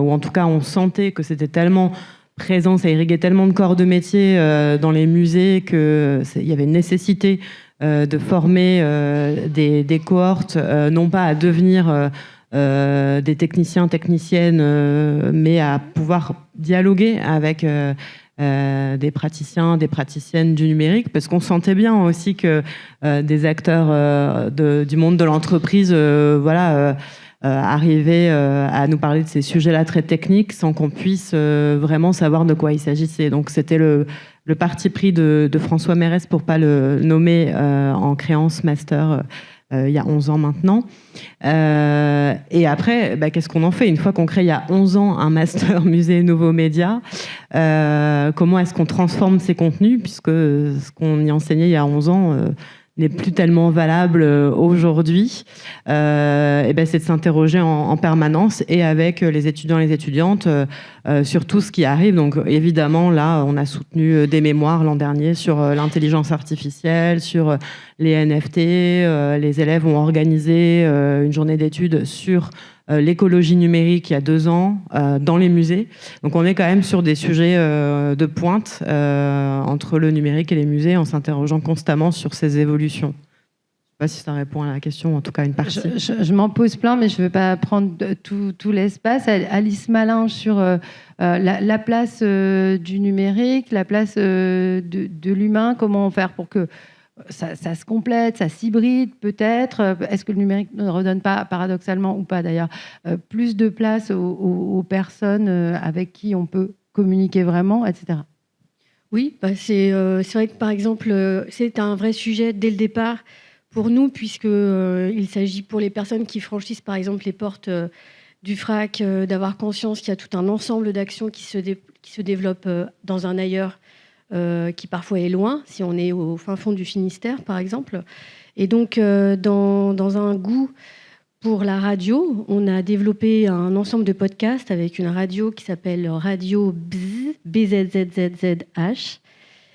où en tout cas on sentait que c'était tellement présent, ça irriguait tellement de corps de métier dans les musées qu'il y avait une nécessité de former des cohortes, non pas à devenir... des techniciens, techniciennes, mais à pouvoir dialoguer avec des praticiens, des praticiennes du numérique, parce qu'on sentait bien aussi que des acteurs du monde de l'entreprise arrivaient à nous parler de ces sujets-là très techniques sans qu'on puisse vraiment savoir de quoi il s'agissait. Donc c'était le parti pris de François Mérès, pour ne pas le nommer, en créant ce master il y a 11 ans maintenant. Et après, qu'est-ce qu'on en fait une fois qu'on crée il y a 11 ans un master musée et nouveaux médias? Comment est-ce qu'on transforme ces contenus, puisque ce qu'on y enseignait il y a 11 ans n'est plus tellement valable aujourd'hui, et ben c'est de s'interroger en permanence et avec les étudiants et les étudiantes sur tout ce qui arrive. Donc évidemment, là, on a soutenu des mémoires l'an dernier sur l'intelligence artificielle, sur les NFT. Les élèves ont organisé une journée d'études sur l'écologie numérique il y a 2 ans dans les musées. Donc on est quand même sur des sujets de pointe entre le numérique et les musées en s'interrogeant constamment sur ces évolutions. Je ne sais pas si ça répond à la question, en tout cas une partie. Je m'en pose plein, mais je ne veux pas prendre tout l'espace. Alice Malin sur la place du numérique, la place de l'humain, comment faire pour que ça se complète, ça s'hybride peut-être. Est-ce que le numérique ne redonne pas, paradoxalement ou pas d'ailleurs, plus de place aux personnes avec qui on peut communiquer vraiment, etc. Oui, c'est vrai que par exemple, c'est un vrai sujet dès le départ pour nous, puisqu'il s'agit pour les personnes qui franchissent par exemple les portes du FRAC, d'avoir conscience qu'il y a tout un ensemble d'actions qui se développent dans un ailleurs qui parfois est loin, si on est au fin fond du Finistère, par exemple. Et donc, dans un goût pour la radio, on a développé un ensemble de podcasts avec une radio qui s'appelle Radio BZZZZH.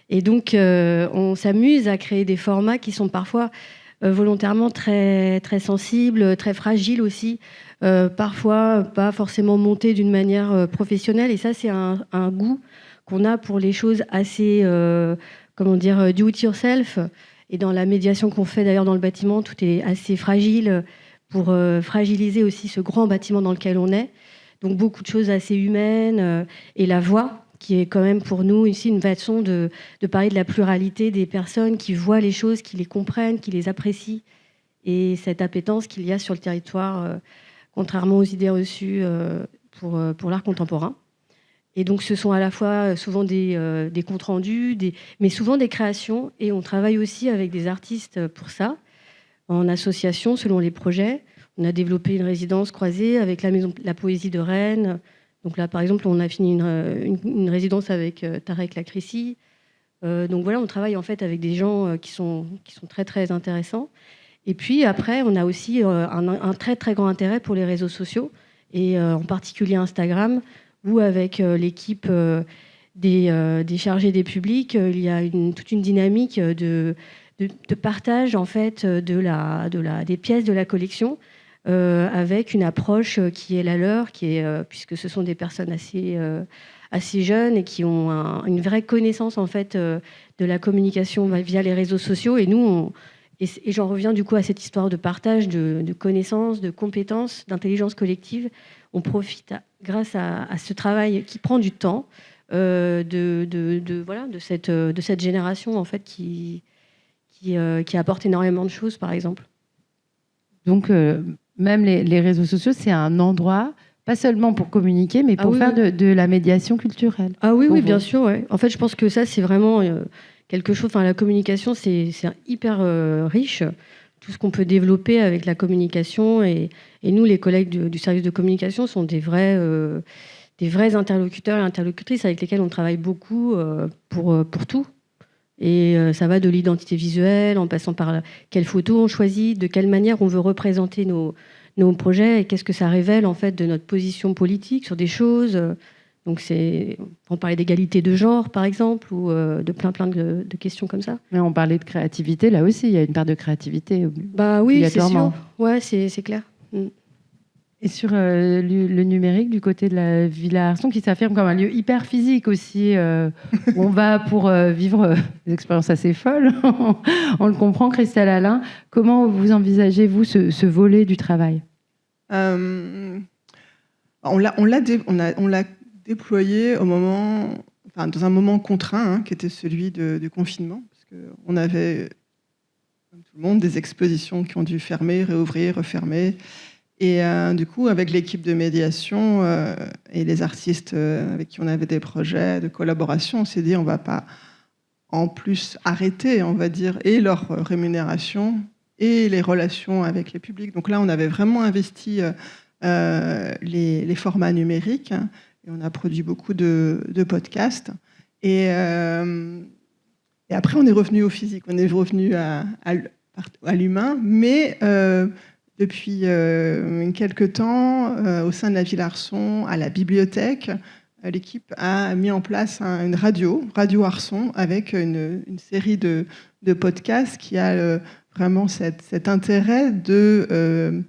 Et donc, on s'amuse à créer des formats qui sont parfois volontairement très, très sensibles, très fragiles aussi, parfois pas forcément montés d'une manière professionnelle. Et ça, c'est un goût qu'on a pour les choses assez, do it yourself. Et dans la médiation qu'on fait d'ailleurs dans le bâtiment, tout est assez fragile pour fragiliser aussi ce grand bâtiment dans lequel on est. Donc beaucoup de choses assez humaines. Et la voix, qui est quand même pour nous ici une façon de parler de la pluralité des personnes qui voient les choses, qui les comprennent, qui les apprécient. Et cette appétence qu'il y a sur le territoire, contrairement aux idées reçues pour l'art contemporain. Et donc, ce sont à la fois souvent des comptes rendus, mais souvent des créations. Et on travaille aussi avec des artistes pour ça, en association, selon les projets. On a développé une résidence croisée avec la Maison La Poésie de Rennes. Donc là, par exemple, on a fini une résidence avec Tarek Lakrissi. Donc voilà, on travaille en fait avec des gens qui sont très, très intéressants. Et puis après, on a aussi un très, très grand intérêt pour les réseaux sociaux, et en particulier Instagram, où avec l'équipe des chargés des publics, il y a toute une dynamique de partage en fait des pièces de la collection, avec une approche qui est la leur, puisque ce sont des personnes assez jeunes et qui ont une vraie connaissance en fait de la communication via les réseaux sociaux. Et nous, et j'en reviens du coup à cette histoire de partage de connaissances, de compétences, d'intelligence collective. On profite, grâce à ce travail qui prend du temps, de cette génération en fait qui apporte énormément de choses, par exemple. Donc, même les réseaux sociaux, c'est un endroit, pas seulement pour communiquer, mais pour faire de la médiation culturelle. Ah oui, bien sûr. Ouais. En fait, je pense que ça, c'est vraiment quelque chose... Enfin, la communication, c'est hyper riche. Tout ce qu'on peut développer avec la communication. Et nous, les collègues du service de communication, sont des vrais interlocuteurs et interlocutrices avec lesquels on travaille beaucoup pour tout. Et ça va de l'identité visuelle, en passant par quelles photos on choisit, de quelle manière on veut représenter nos projets, et qu'est-ce que ça révèle en fait de notre position politique sur des choses. Donc on parlait d'égalité de genre, par exemple, ou de plein de questions comme ça. Mais on parlait de créativité, là aussi, il y a une part de créativité. Bah oui, c'est sûr. Ouais, c'est clair. Et sur le numérique, du côté de la Villa Arson, qui s'affirme comme un lieu hyper physique aussi, où on va pour vivre des expériences assez folles, on le comprend. Christelle Alain, comment vous envisagez-vous ce volet du travail ? On l'a déployé dans un moment contraint, qui était celui du confinement, parce qu'on avait, comme tout le monde, des expositions qui ont dû fermer, réouvrir, refermer. Et du coup, avec l'équipe de médiation et les artistes avec qui on avait des projets de collaboration, on s'est dit on ne va pas en plus arrêter, on va dire, et leur rémunération et les relations avec les publics. Donc là, on avait vraiment investi les formats numériques, et on a produit beaucoup de podcasts. Et Et après, on est revenu au physique, on est revenu à l'humain, mais depuis quelques temps, au sein de la Ville Arson, à la bibliothèque, l'équipe a mis en place une Radio Arson, avec une série de podcasts qui a vraiment cet intérêt de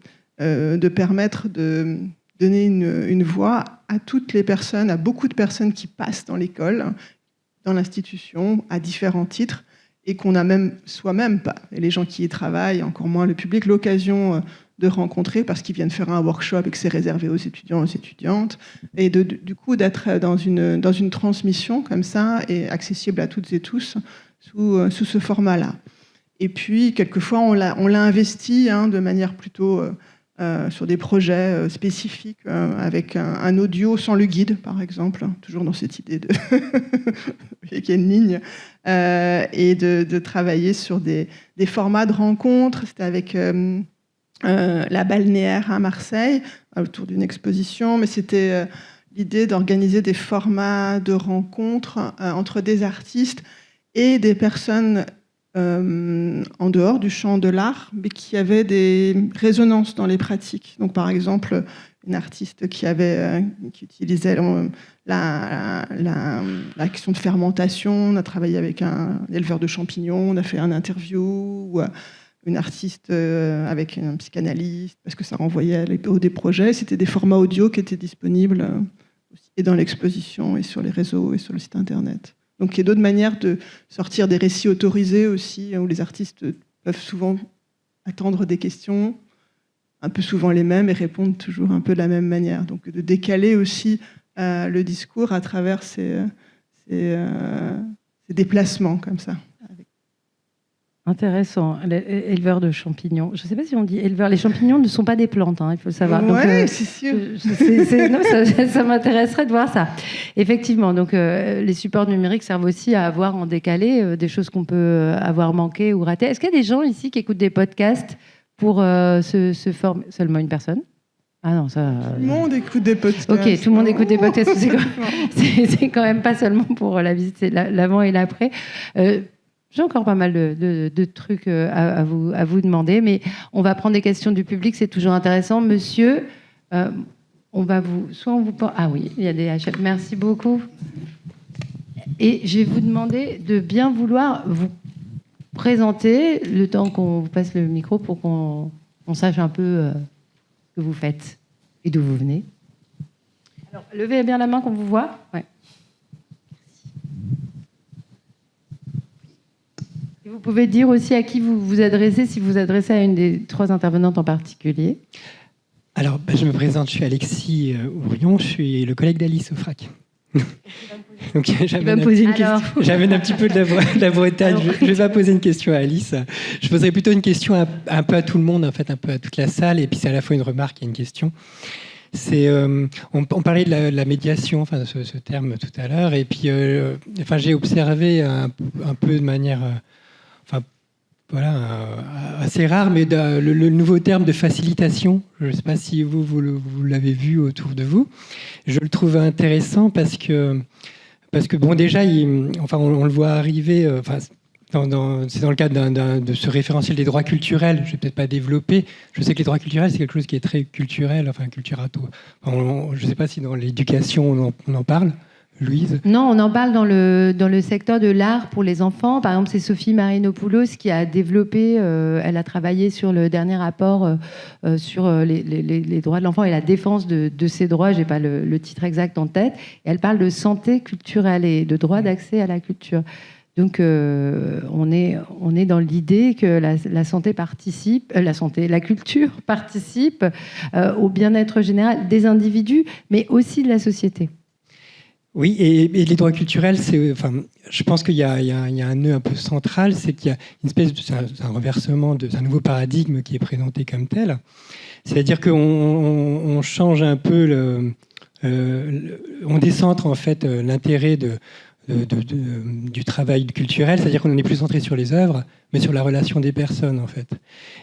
permettre de donner une voix à toutes les personnes, à beaucoup de personnes qui passent dans l'école, dans l'institution, à différents titres, et qu'on n'a même soi-même pas, et les gens qui y travaillent, encore moins le public, l'occasion de rencontrer parce qu'ils viennent faire un workshop et que c'est réservé aux étudiants, aux étudiantes, et du coup d'être dans une transmission comme ça et accessible à toutes et tous sous ce format-là. Et puis, quelquefois, on l'a investi de manière plutôt sur des projets spécifiques, avec un audio sans le guide, par exemple, toujours dans cette idée de qu'il y a une ligne, et de travailler sur des formats de rencontres. C'était avec la balnéaire à Marseille, autour d'une exposition, mais c'était l'idée d'organiser des formats de rencontres entre des artistes et des personnes en dehors du champ de l'art, mais qui avaient des résonances dans les pratiques. Donc, par exemple, une artiste qui utilisait la question de fermentation. On a travaillé avec un éleveur de champignons, on a fait un interview, ou une artiste avec un psychanalyste, parce que ça renvoyait des projets. C'était des formats audio qui étaient disponibles et dans l'exposition et sur les réseaux et sur le site internet. Donc il y a d'autres manières de sortir des récits autorisés aussi, où les artistes peuvent souvent attendre des questions, un peu souvent les mêmes, et répondre toujours un peu de la même manière. Donc de décaler aussi le discours à travers ces déplacements comme ça. Intéressant, éleveur de champignons. Je ne sais pas si on dit éleveur. Les champignons ne sont pas des plantes, il faut le savoir. Oui, c'est sûr. Non, ça m'intéresserait de voir ça. Effectivement, donc les supports numériques servent aussi à avoir en décalé des choses qu'on peut avoir manquées ou ratées. Est-ce qu'il y a des gens ici qui écoutent des podcasts pour se former? Seulement une personne? Ah non, ça... Tout le monde écoute des podcasts. Ok, tout le monde écoute des podcasts. C'est quand même pas seulement pour la visite, c'est l'avant et l'après. J'ai encore pas mal de trucs à vous demander, mais on va prendre des questions du public, c'est toujours intéressant. Monsieur, on va vous... Ah oui, il y a des HF. Merci beaucoup. Et je vais vous demander de bien vouloir vous présenter le temps qu'on vous passe le micro pour qu'on sache un peu ce que vous faites et d'où vous venez. Alors, levez bien la main qu'on vous voit. Ouais. Vous pouvez dire aussi à qui vous vous adressez, si vous vous adressez à une des trois intervenantes en particulier. Alors, je me présente, je suis Alexis Ourion, je suis le collègue d'Alice au FRAC. Donc, j'amène un petit peu de la Bretagne. Alors, je ne vais pas poser une question à Alice. Je poserai plutôt une question un peu à tout le monde, en fait, un peu à toute la salle, et puis c'est à la fois une remarque et une question. On parlait de la médiation, enfin, de ce terme tout à l'heure, et puis j'ai observé un peu de manière... assez rare, mais le nouveau terme de facilitation, je ne sais pas si vous l'avez vu autour de vous. Je le trouve intéressant parce que bon, déjà, on le voit arriver. C'est dans le cadre de ce référentiel des droits culturels. Je ne vais peut-être pas développer. Je sais que les droits culturels, c'est quelque chose qui est très culturel, culturato. Je ne sais pas si dans l'éducation on en parle. Louise? Non, on en parle dans le secteur de l'art pour les enfants. Par exemple, c'est Sophie Marinopoulos qui a développé, elle a travaillé sur le dernier rapport sur les droits de l'enfant et la défense de ces droits. Je n'ai pas le titre exact en tête. Et elle parle de santé culturelle et de droit d'accès à la culture. Donc, on est dans l'idée que la santé participe, la culture participe au bien-être général des individus, mais aussi de la société. Oui, et les droits culturels, je pense qu'il y a un nœud un peu central, c'est qu'il y a une espèce de, c'est un renversement, c'est un nouveau paradigme qui est présenté comme tel. C'est-à-dire qu'on change un peu, on décentre en fait l'intérêt du travail culturel, c'est-à-dire qu'on est plus centré sur les œuvres, mais sur la relation des personnes, en fait.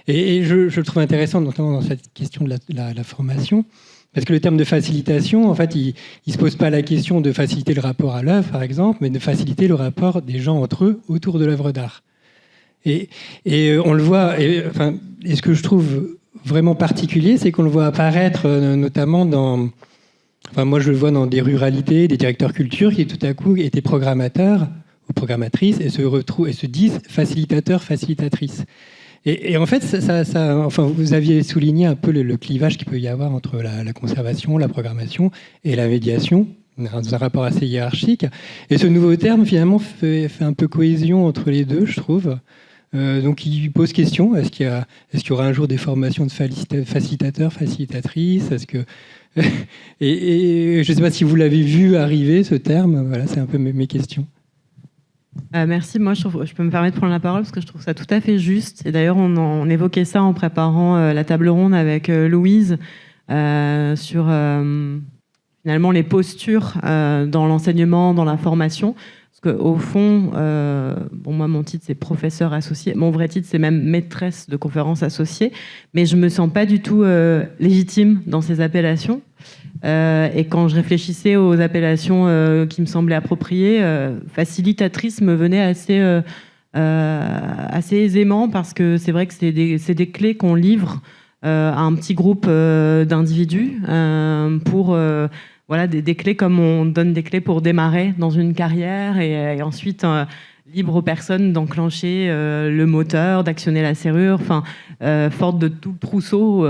Et je le trouve intéressant, notamment dans cette question de la formation, parce que le terme de facilitation, en fait, il ne se pose pas la question de faciliter le rapport à l'œuvre, par exemple, mais de faciliter le rapport des gens entre eux autour de l'œuvre d'art. Et on le voit, et ce que je trouve vraiment particulier, c'est qu'on le voit apparaître notamment dans... moi, je le vois dans des ruralités, des directeurs culture qui, tout à coup, étaient programmateurs ou programmatrices et se disent facilitateurs, facilitatrices. Et en fait, vous aviez souligné un peu le clivage qu'il peut y avoir entre la conservation, la programmation et la médiation, dans un rapport assez hiérarchique. Et ce nouveau terme, finalement, fait un peu cohésion entre les deux, je trouve. Donc, il pose question, est-ce qu'il y aura un jour des formations de facilitateurs, facilitatrices ? Et je ne sais pas si vous l'avez vu arriver, ce terme. Voilà, c'est un peu mes questions. Merci. Moi, je peux me permettre de prendre la parole parce que je trouve ça tout à fait juste. Et d'ailleurs, on évoquait ça en préparant la table ronde avec Louise sur finalement les postures dans l'enseignement, dans la formation. Parce qu'au fond, moi, mon titre, c'est professeur associé. Mon vrai titre, c'est même maîtresse de conférences associée. Mais je ne me sens pas du tout légitime dans ces appellations. Et quand je réfléchissais aux appellations qui me semblaient appropriées, facilitatrice me venait assez aisément parce que c'est vrai que c'est des clés qu'on livre à un petit groupe d'individus pour... Voilà, des clés comme on donne des clés pour démarrer dans une carrière et ensuite libre aux personnes d'enclencher le moteur, d'actionner la serrure, forte de tout le trousseau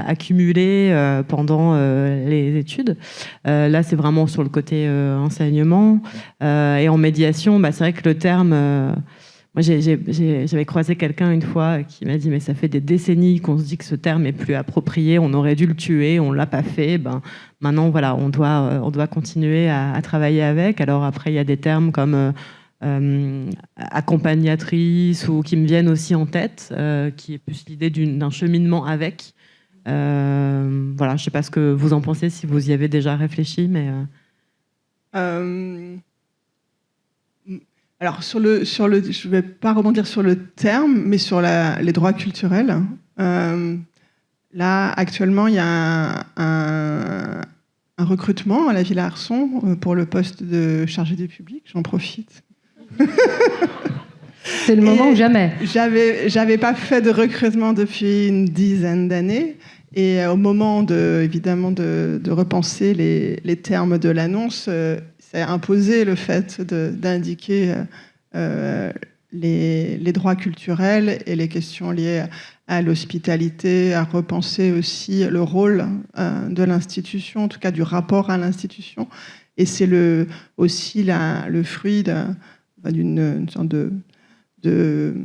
accumulé pendant les études. Là, c'est vraiment sur le côté enseignement. Et en médiation, c'est vrai que le terme... Moi, j'avais croisé quelqu'un une fois qui m'a dit « mais ça fait des décennies qu'on se dit que ce terme est plus approprié, on aurait dû le tuer, on ne l'a pas fait. Maintenant, voilà, on doit continuer à travailler avec. » Alors après, il y a des termes comme accompagnatrice ou qui me viennent aussi en tête, qui est plus l'idée d'un cheminement avec. Voilà, je ne sais pas ce que vous en pensez, si vous y avez déjà réfléchi, mais... Alors, je ne vais pas rebondir sur le terme, mais sur les droits culturels. Là, actuellement, il y a un recrutement à la Villa Arson pour le poste de chargé du public. J'en profite. C'est le moment ou jamais. J'avais pas fait de recrutement depuis une dizaine d'années. Et au moment, évidemment, de repenser les termes de l'annonce... ça a imposé le fait d'indiquer les droits culturels et les questions liées à l'hospitalité, à repenser aussi le rôle de l'institution, en tout cas du rapport à l'institution. Et c'est aussi le fruit d'une sorte de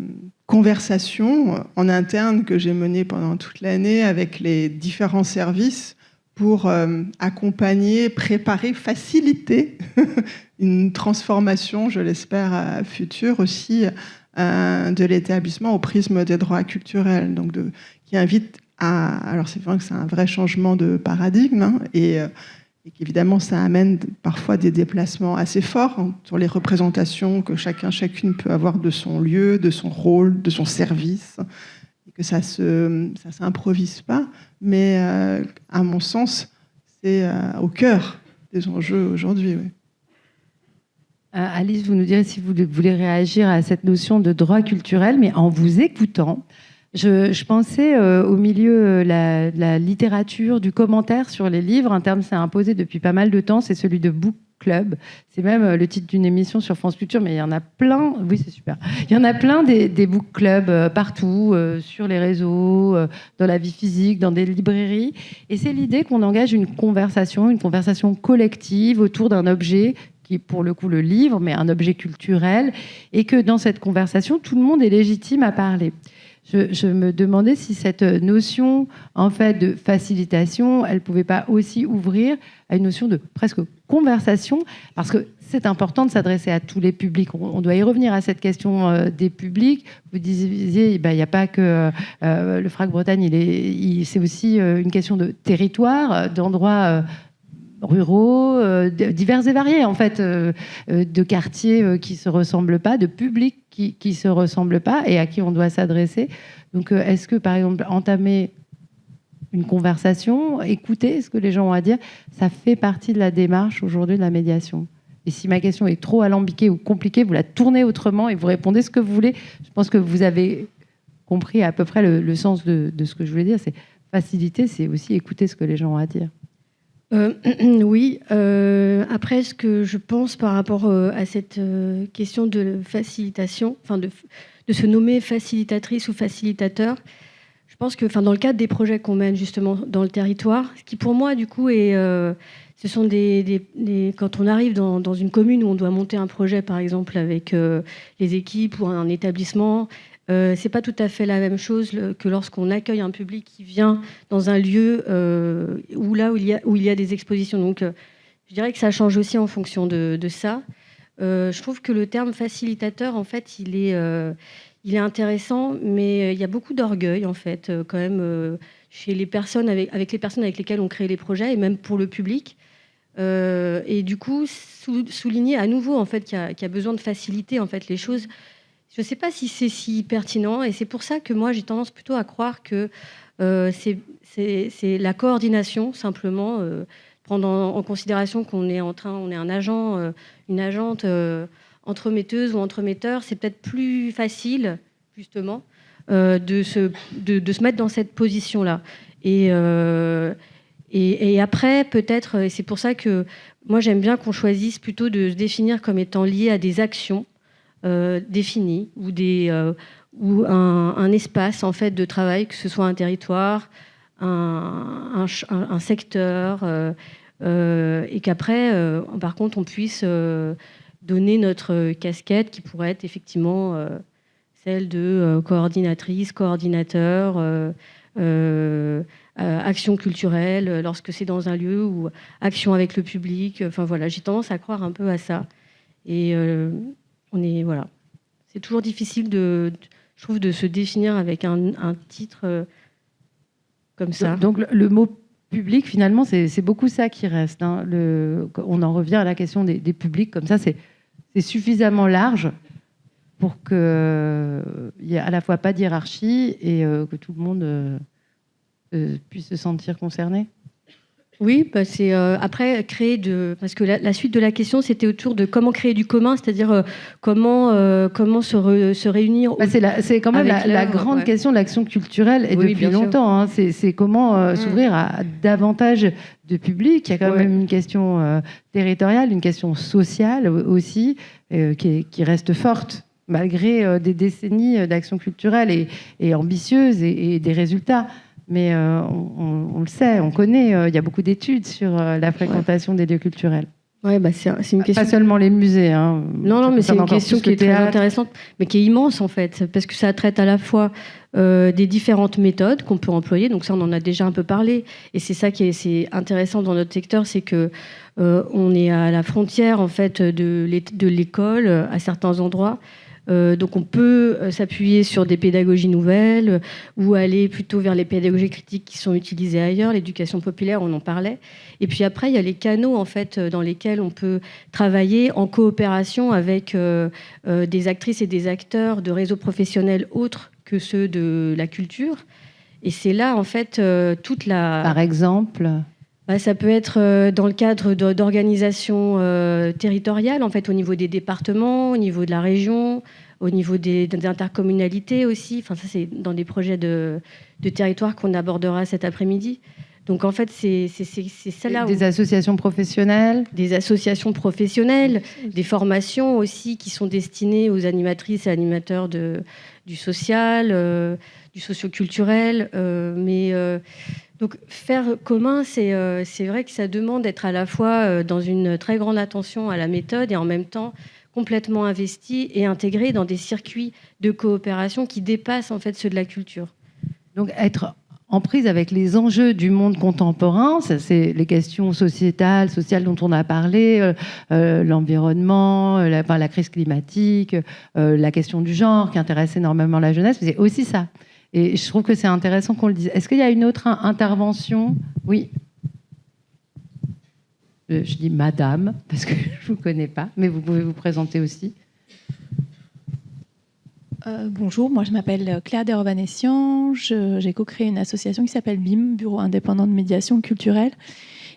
conversation en interne que j'ai menée pendant toute l'année avec les différents services pour accompagner, préparer, faciliter une transformation, je l'espère, future aussi, de l'établissement au prisme des droits culturels. Donc qui invite à... Alors c'est vrai que c'est un vrai changement de paradigme, et qu'évidemment ça amène parfois des déplacements assez forts sur les représentations que chacune peut avoir de son lieu, de son rôle, de son service, et que ça s'improvise pas. Mais à mon sens, c'est au cœur des enjeux aujourd'hui. Oui. Alice, vous nous direz si vous voulez réagir à cette notion de droit culturel, mais en vous écoutant, je pensais au milieu de la littérature, du commentaire sur les livres. Un terme s'est imposé depuis pas mal de temps, c'est celui de book club. C'est même le titre d'une émission sur France Culture, mais il y en a plein. Oui, c'est super. Il y en a plein des book clubs partout, sur les réseaux, dans la vie physique, dans des librairies. Et c'est l'idée qu'on engage une conversation collective autour d'un objet qui est pour le coup le livre, mais un objet culturel, et que dans cette conversation, tout le monde est légitime à parler. Je me demandais si cette notion en fait de facilitation, elle pouvait pas aussi ouvrir à une notion de presque conversation, parce que c'est important de s'adresser à tous les publics. On doit y revenir à cette question des publics. Vous disiez, il n'y a pas que le FRAC Bretagne, c'est aussi une question de territoire, d'endroits ruraux, divers et variés, en fait, de quartiers qui ne se ressemblent pas, de publics qui ne se ressemblent pas et à qui on doit s'adresser. Donc, est-ce que, par exemple, entamer une conversation, écouter ce que les gens ont à dire, ça fait partie de la démarche aujourd'hui de la médiation? Et si ma question est trop alambiquée ou compliquée, vous la tournez autrement et vous répondez ce que vous voulez. Je pense que vous avez compris à peu près le sens de ce que je voulais dire. C'est faciliter, c'est aussi écouter ce que les gens ont à dire. Oui. Après, ce que je pense par rapport à cette question de facilitation, enfin de se nommer facilitatrice ou facilitateur, je pense que dans le cadre des projets qu'on mène justement dans le territoire, ce qui pour moi du coup est... ce sont quand on arrive dans une commune où on doit monter un projet, par exemple, avec les équipes ou un établissement, c'est pas tout à fait la même chose que lorsqu'on accueille un public qui vient dans un lieu où il y a des expositions. Donc, je dirais que ça change aussi en fonction de ça. Je trouve que le terme facilitateur, en fait, il est intéressant, mais il y a beaucoup d'orgueil, en fait, quand même, chez les personnes avec les personnes avec lesquelles on crée les projets, et même pour le public. Et du coup, souligner à nouveau en fait qu'il y a besoin de faciliter en fait les choses. Je ne sais pas si c'est si pertinent, et c'est pour ça que moi j'ai tendance plutôt à croire que c'est la coordination simplement, prendre en considération qu'on est on est un agent, une agente entremetteuse ou entremetteur. C'est peut-être plus facile justement de se mettre dans cette position-là. Et après, peut-être, et c'est pour ça que moi j'aime bien qu'on choisisse plutôt de se définir comme étant lié à des actions définies ou un espace en fait de travail, que ce soit un territoire, un secteur, et qu'après, par contre, on puisse donner notre casquette qui pourrait être effectivement celle de coordinatrice, coordinateur. Action culturelle lorsque c'est dans un lieu, ou action avec le public. Enfin voilà, j'ai tendance à croire un peu à ça. Et voilà. C'est toujours difficile je trouve, de se définir avec un titre comme ça. Donc le mot public, finalement, c'est beaucoup ça qui reste. Hein. On en revient à la question des publics comme ça. C'est suffisamment large pour qu'il n'y ait à la fois pas de hiérarchie et que tout le monde puisse se sentir concerné. Oui, c'est après créer parce que la suite de la question c'était autour de comment créer du commun, c'est-à-dire comment se réunir. C'est quand même la grande question de l'action culturelle et depuis longtemps. Hein, c'est comment s'ouvrir à davantage de public. Il y a quand même une question territoriale, une question sociale aussi qui reste forte malgré des décennies d'action culturelle et ambitieuse et des résultats. Mais on le sait, on connaît, il y a beaucoup d'études sur la fréquentation des lieux culturels. Oui, c'est une question... Pas seulement les musées. Hein. Non, mais c'est une question qui est très intéressante, mais qui est immense en fait, parce que ça traite à la fois des différentes méthodes qu'on peut employer, donc ça on en a déjà un peu parlé, et c'est ça qui est intéressant dans notre secteur, c'est que on est à la frontière en fait de l'école à certains endroits. Donc on peut s'appuyer sur des pédagogies nouvelles ou aller plutôt vers les pédagogies critiques qui sont utilisées ailleurs, l'éducation populaire, on en parlait. Et puis après, il y a les canaux en fait, dans lesquels on peut travailler en coopération avec des actrices et des acteurs de réseaux professionnels autres que ceux de la culture. Et c'est là en fait toute la... Par exemple ça peut être dans le cadre d'organisations territoriales, en fait, au niveau des départements, au niveau de la région, au niveau des intercommunalités aussi. Enfin, ça, c'est dans des projets de territoire qu'on abordera cet après-midi. Donc, en fait, c'est ça là. Des associations professionnelles. Des associations professionnelles, des formations aussi qui sont destinées aux animatrices et animateurs du social, du socio-culturel, donc faire commun, c'est vrai que ça demande d'être à la fois dans une très grande attention à la méthode et en même temps complètement investi et intégré dans des circuits de coopération qui dépassent en fait ceux de la culture. Donc être en prise avec les enjeux du monde contemporain, ça, c'est les questions sociales dont on a parlé, l'environnement, la crise climatique, la question du genre qui intéresse énormément la jeunesse, mais c'est aussi ça. Et je trouve que c'est intéressant qu'on le dise. Est-ce qu'il y a une autre intervention ? Oui. Je dis madame, parce que je ne vous connais pas, mais vous pouvez vous présenter aussi. Bonjour, moi je m'appelle Claire Desrovanessian. J'ai co-créé une association qui s'appelle BIM, Bureau indépendant de médiation culturelle.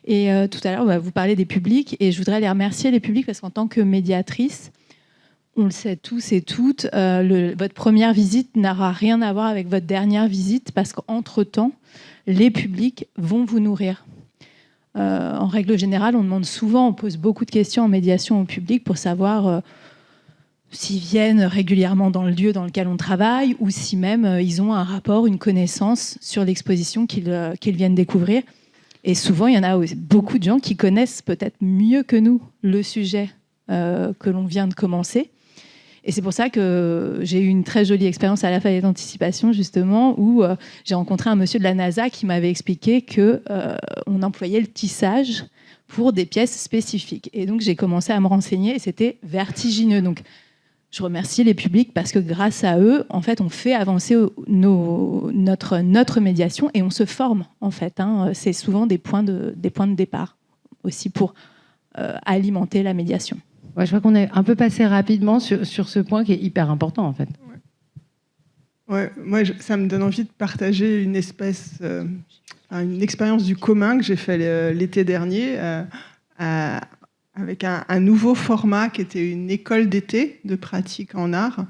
Et tout à l'heure, vous parlez des publics, et je voudrais les remercier, les publics, parce qu'en tant que médiatrice, on le sait tous et toutes, votre première visite n'aura rien à voir avec votre dernière visite, parce qu'entre-temps, les publics vont vous nourrir. En règle générale, on pose beaucoup de questions en médiation au public pour savoir s'ils viennent régulièrement dans le lieu dans lequel on travaille, ou si même ils ont un rapport, une connaissance sur l'exposition qu'ils viennent découvrir. Et souvent, il y en a beaucoup de gens qui connaissent peut-être mieux que nous le sujet que l'on vient de commencer. Et c'est pour ça que j'ai eu une très jolie expérience à la Lafayette Anticipation, justement, où j'ai rencontré un monsieur de la NASA qui m'avait expliqué qu'on employait le tissage pour des pièces spécifiques. Et donc, j'ai commencé à me renseigner et c'était vertigineux. Donc, je remercie les publics parce que grâce à eux, en fait, on fait avancer notre médiation et on se forme, en fait. C'est souvent des points de départ aussi pour alimenter la médiation. Ouais, je crois qu'on est un peu passé rapidement sur ce point qui est hyper important, en fait. Ouais, moi, ça me donne envie de partager une expérience du commun que j'ai fait l'été dernier avec un nouveau format qui était une école d'été de pratique en art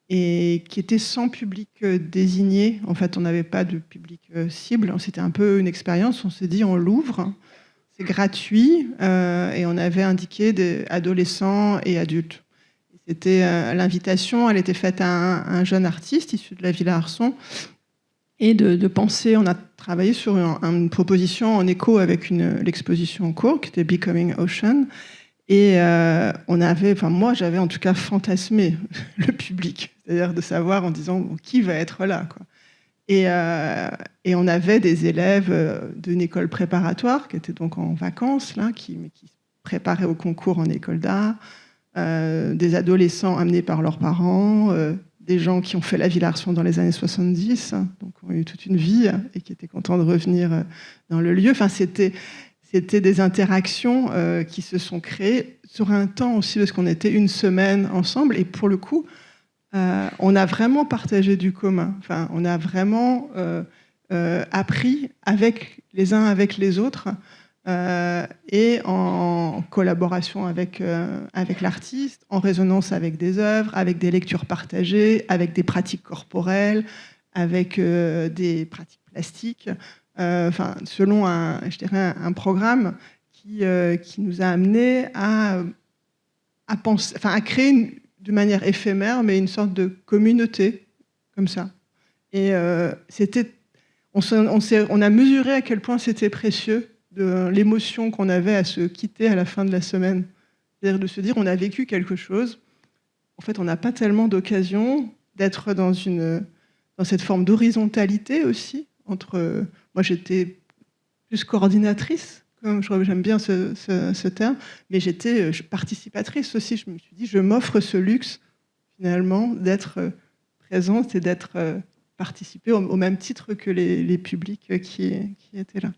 et qui était sans public désigné. En fait, on n'avait pas de public cible. C'était un peu une expérience. On s'est dit, on l'ouvre. C'est gratuit et on avait indiqué des adolescents et adultes. C'était l'invitation, elle était faite à un jeune artiste issu de la Villa Arson et de penser. On a travaillé sur une proposition en écho avec l'exposition en cours qui était Becoming Ocean et moi j'avais en tout cas fantasmé le public, c'est-à-dire de savoir en disant qui va être là, quoi. Et on avait des élèves d'une école préparatoire qui étaient donc en vacances, là, qui se préparaient au concours en école d'art, des adolescents amenés par leurs parents, des gens qui ont fait la Villa Arson dans les années 70, donc ont eu toute une vie et qui étaient contents de revenir dans le lieu. Enfin, c'était des interactions qui se sont créées sur un temps aussi, parce qu'on était une semaine ensemble, et pour le coup, on a vraiment partagé du commun. Enfin, on a vraiment appris les uns avec les autres et en collaboration avec l'artiste, en résonance avec des œuvres, avec des lectures partagées, avec des pratiques corporelles, avec des pratiques plastiques. Selon un programme qui nous a amené à penser, à créer de manière éphémère, mais une sorte de communauté, comme ça. Et on a mesuré à quel point c'était précieux de l'émotion qu'on avait à se quitter à la fin de la semaine. C'est-à-dire de se dire, on a vécu quelque chose. En fait, on n'a pas tellement d'occasion d'être dans cette forme d'horizontalité aussi. Moi, j'étais plus coordinatrice, j'aime bien ce terme, mais j'étais participatrice aussi. Je me suis dit, je m'offre ce luxe, finalement, d'être présente et d'être participée au même titre que les publics qui étaient là.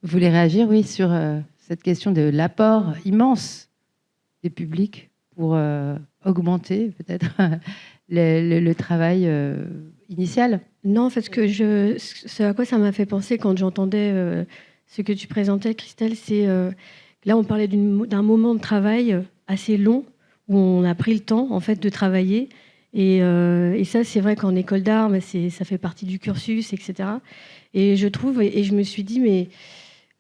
Vous voulez réagir, oui, sur cette question de l'apport immense des publics pour augmenter peut-être le travail initial? Non, parce que ce à quoi ça m'a fait penser quand j'entendais ce que tu présentais, Christelle, c'est là on parlait d'un moment de travail assez long où on a pris le temps en fait de travailler et ça c'est vrai qu'en école d'art ça fait partie du cursus, etc. Et je trouve et je me suis dit mais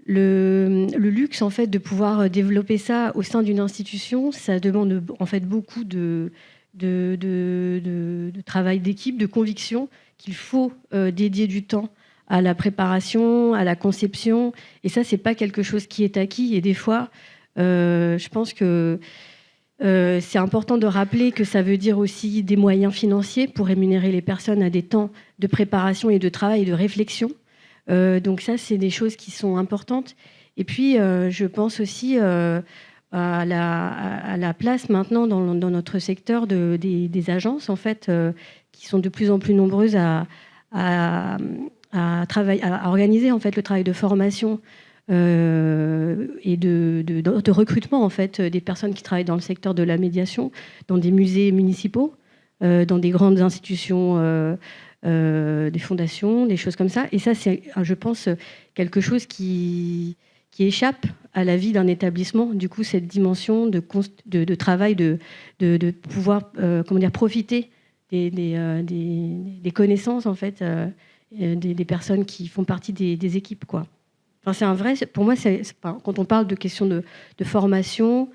le luxe en fait de pouvoir développer ça au sein d'une institution, ça demande en fait beaucoup de travail d'équipe, de conviction qu'il faut dédier du temps à la préparation, à la conception. Et ça, c'est pas quelque chose qui est acquis. Et des fois, je pense que c'est important de rappeler que ça veut dire aussi des moyens financiers pour rémunérer les personnes à des temps de préparation et de travail et de réflexion. Donc ça, c'est des choses qui sont importantes. Et puis, je pense aussi à la place maintenant dans notre secteur des agences, en fait, qui sont de plus en plus nombreuses à organiser en fait le travail de formation et de recrutement en fait des personnes qui travaillent dans le secteur de la médiation, dans des musées municipaux, dans des grandes institutions, des fondations, des choses comme ça. Et ça, c'est, je pense, quelque chose qui échappe à la vie d'un établissement. Du coup, cette dimension de travail, de pouvoir profiter des connaissances en fait, des personnes qui font partie des équipes, quoi. Enfin, c'est un vrai. Pour moi, quand on parle de questions de formation,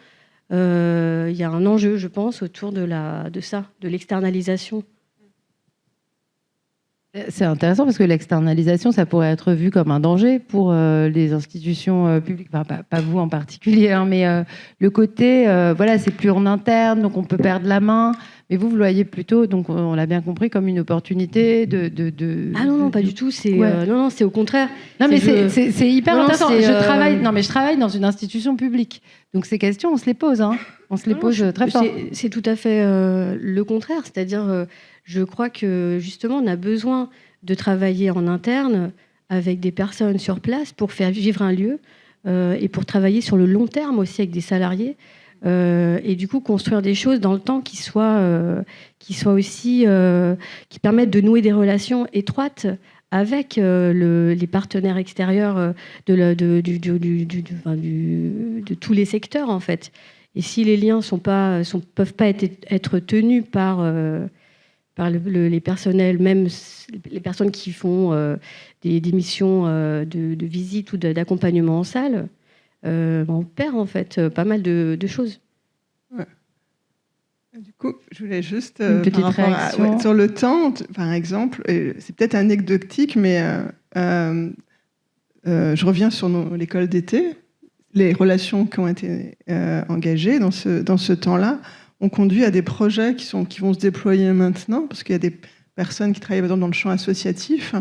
il y a un enjeu, je pense, autour de ça, de l'externalisation. C'est intéressant parce que l'externalisation, ça pourrait être vu comme un danger pour les institutions publiques, enfin, pas vous en particulier, hein, mais le côté, voilà, c'est plus en interne, donc on peut perdre la main. Mais vous le voyez plutôt, donc on l'a bien compris, comme une opportunité Ah non, pas du tout. C'est non, c'est au contraire. Non, mais c'est hyper intéressant. Je travaille dans une institution publique, donc ces questions, on se les pose, hein. On se les pose très fort. C'est tout à fait le contraire, c'est-à-dire. Je crois que justement, on a besoin de travailler en interne avec des personnes sur place pour faire vivre un lieu et pour travailler sur le long terme aussi avec des salariés et du coup construire des choses dans le temps qui soient aussi qui permettent de nouer des relations étroites avec les partenaires extérieurs de tous les secteurs en fait. Et si les liens peuvent pas être tenus par les personnels, même les personnes qui font des missions de visite ou d'accompagnement en salle, on perd en fait pas mal de choses. Ouais. Du coup, je voulais juste une petite réaction sur le temps, par exemple, c'est peut-être anecdotique, mais je reviens sur l'école d'été, les relations qui ont été engagées dans ce temps-là. On conduit à des projets qui vont se déployer maintenant, parce qu'il y a des personnes qui travaillent dans le champ associatif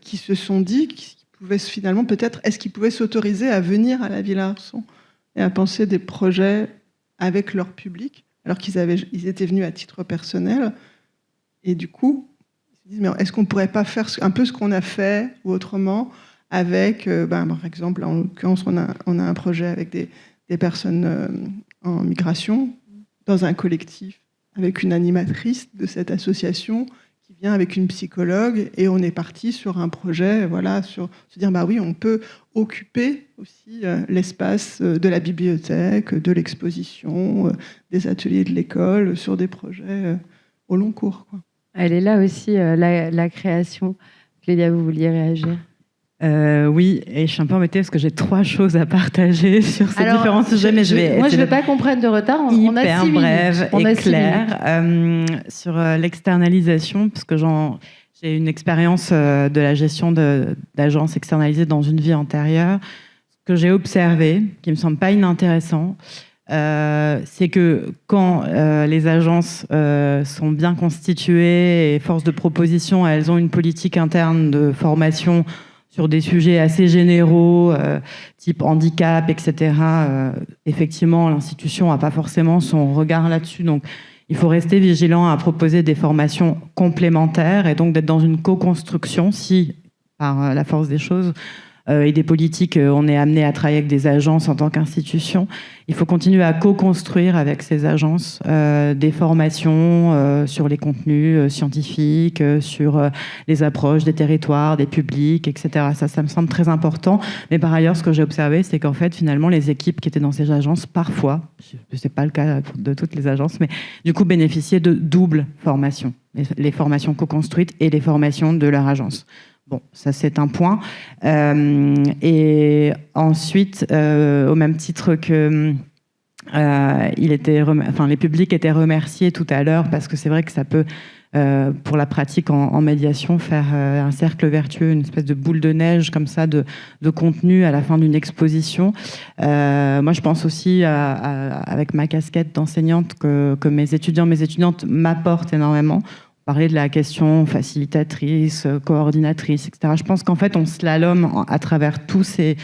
qui se sont dit qu'ils pouvaient finalement est-ce qu'ils pouvaient s'autoriser à venir à la Villa Arson et à penser des projets avec leur public, alors qu'ils étaient venus à titre personnel. Et du coup, ils se disent, mais est-ce qu'on ne pourrait pas faire un peu ce qu'on a fait, ou autrement, avec, par exemple, en l'occurrence, on a un projet avec des personnes en migration, dans un collectif, avec une animatrice de cette association qui vient avec une psychologue, et on est parti sur un projet, voilà, sur se dire, oui, on peut occuper aussi l'espace de la bibliothèque, de l'exposition, des ateliers de l'école, sur des projets au long cours, quoi. Elle est là aussi, la création. Clélia, vous vouliez réagir ? Oui, et je suis un peu embêtée parce que j'ai 3 choses à partager sur ces différents sujets, mais je ne veux pas qu'on prenne de retard. On a 6 brève minutes. Et claire sur l'externalisation, parce que j'ai une expérience de la gestion d'agences externalisées dans une vie antérieure. Ce que j'ai observé, qui me semble pas inintéressant, c'est que quand les agences sont bien constituées et force de proposition, elles ont une politique interne de formation sur des sujets assez généraux, type handicap, etc. Effectivement, l'institution n'a pas forcément son regard là-dessus. Donc, il faut rester vigilant à proposer des formations complémentaires et donc d'être dans une co-construction si, par la force des choses, et des politiques, on est amené à travailler avec des agences en tant qu'institution. Il faut continuer à co-construire avec ces agences des formations sur les contenus scientifiques, sur les approches des territoires, des publics, etc. Ça me semble très important. Mais par ailleurs, ce que j'ai observé, c'est qu'en fait, finalement, les équipes qui étaient dans ces agences, parfois, ce n'est pas le cas de toutes les agences, mais du coup, bénéficiaient de double formation. Les formations co-construites et les formations de leur agence. Bon, ça c'est un point. Et ensuite, au même titre que les publics étaient remerciés tout à l'heure, parce que c'est vrai que ça peut, pour la pratique en médiation, faire un cercle vertueux, une espèce de boule de neige comme ça de contenu à la fin d'une exposition. Moi, je pense aussi, avec ma casquette d'enseignante, que mes étudiantes m'apportent énormément. Parler de la question facilitatrice, coordinatrice, etc. Je pense qu'en fait, on slalome à travers tous ces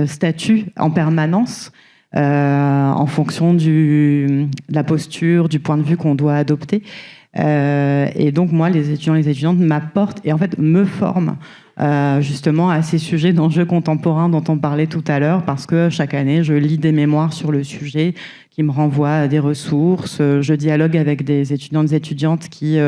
statuts en permanence en fonction de la posture, du point de vue qu'on doit adopter. Et donc moi, les étudiants et les étudiantes m'apportent et en fait me forment justement à ces sujets d'enjeux contemporains dont on parlait tout à l'heure, parce que chaque année, je lis des mémoires sur le sujet qui me renvoient à des ressources. Je dialogue avec des étudiants et des étudiantes qui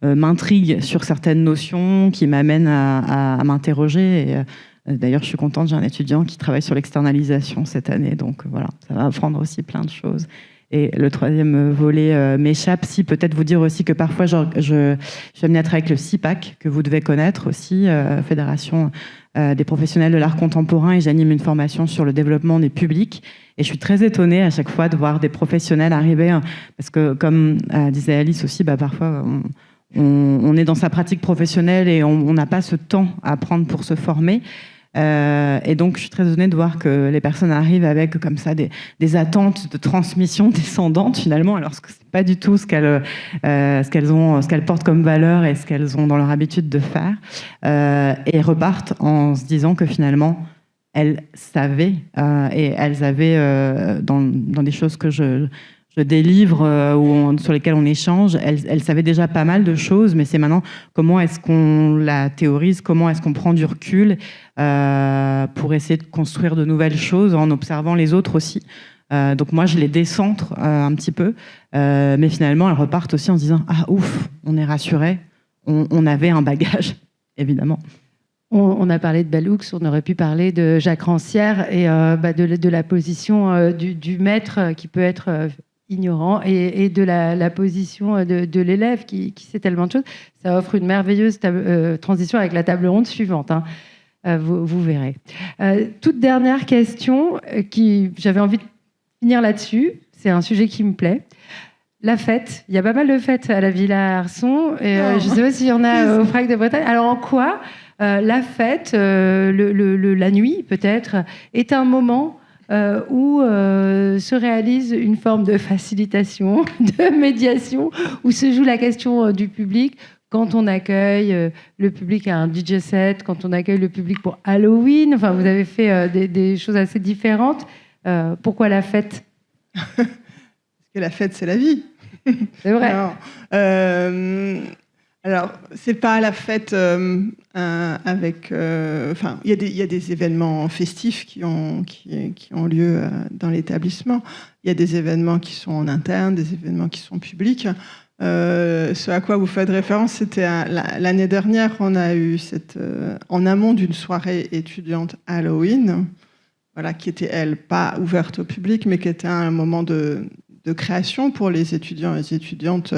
m'intriguent sur certaines notions, qui m'amènent à m'interroger. D'ailleurs, je suis contente, j'ai un étudiant qui travaille sur l'externalisation cette année, donc voilà, ça va apprendre aussi plein de choses. Et le troisième volet m'échappe. Si, peut-être vous dire aussi que parfois, je suis amenée à travailler avec le CIPAC, que vous devez connaître aussi, Fédération des professionnels de l'art contemporain, et j'anime une formation sur le développement des publics. Et je suis très étonnée à chaque fois de voir des professionnels arriver, parce que, comme disait Alice aussi, parfois, on est dans sa pratique professionnelle et on n'a pas ce temps à prendre pour se former. Et donc, je suis très étonnée de voir que les personnes arrivent avec comme ça des attentes de transmission descendantes finalement, alors que c'est pas du tout ce qu'elles portent comme valeur et ce qu'elles ont dans leur habitude de faire, et repartent en se disant que finalement elles savaient et elles avaient dans des choses que je délivre sur lesquelles on échange, elles savaient déjà pas mal de choses, mais c'est maintenant comment est-ce qu'on la théorise, comment est-ce qu'on prend du recul pour essayer de construire de nouvelles choses en observant les autres aussi. Donc moi, je les décentre un petit peu, mais finalement, elles repartent aussi en se disant « Ah, ouf, on est rassurés, on avait un bagage, évidemment ». On a parlé de Bellux, on aurait pu parler de Jacques Rancière et de la position du maître qui peut être ignorant et de la position de l'élève qui sait tellement de choses. Ça offre une merveilleuse transition avec la table ronde suivante. Vous verrez. Toute dernière question, j'avais envie de finir là-dessus. C'est un sujet qui me plaît. La fête. Il y a pas mal de fêtes à la Villa Arson. Et, je ne sais pas s'il y en a au FRAC de Bretagne. Alors en quoi la fête, la nuit peut-être, est un moment où se réalise une forme de facilitation, de médiation, où se joue la question du public quand on accueille le public à un DJ set, quand on accueille le public pour Halloween. Enfin, vous avez fait des choses assez différentes. Pourquoi la fête ? Parce que la fête, c'est la vie. C'est vrai. Alors, c'est pas la fête avec... Enfin, il y a des événements festifs qui ont lieu dans l'établissement. Il y a des événements qui sont en interne, des événements qui sont publics. Ce à quoi vous faites référence, c'était l'année dernière, on a eu en amont d'une soirée étudiante Halloween, voilà, qui était, elle, pas ouverte au public, mais qui était un moment de création pour les étudiants et les étudiantes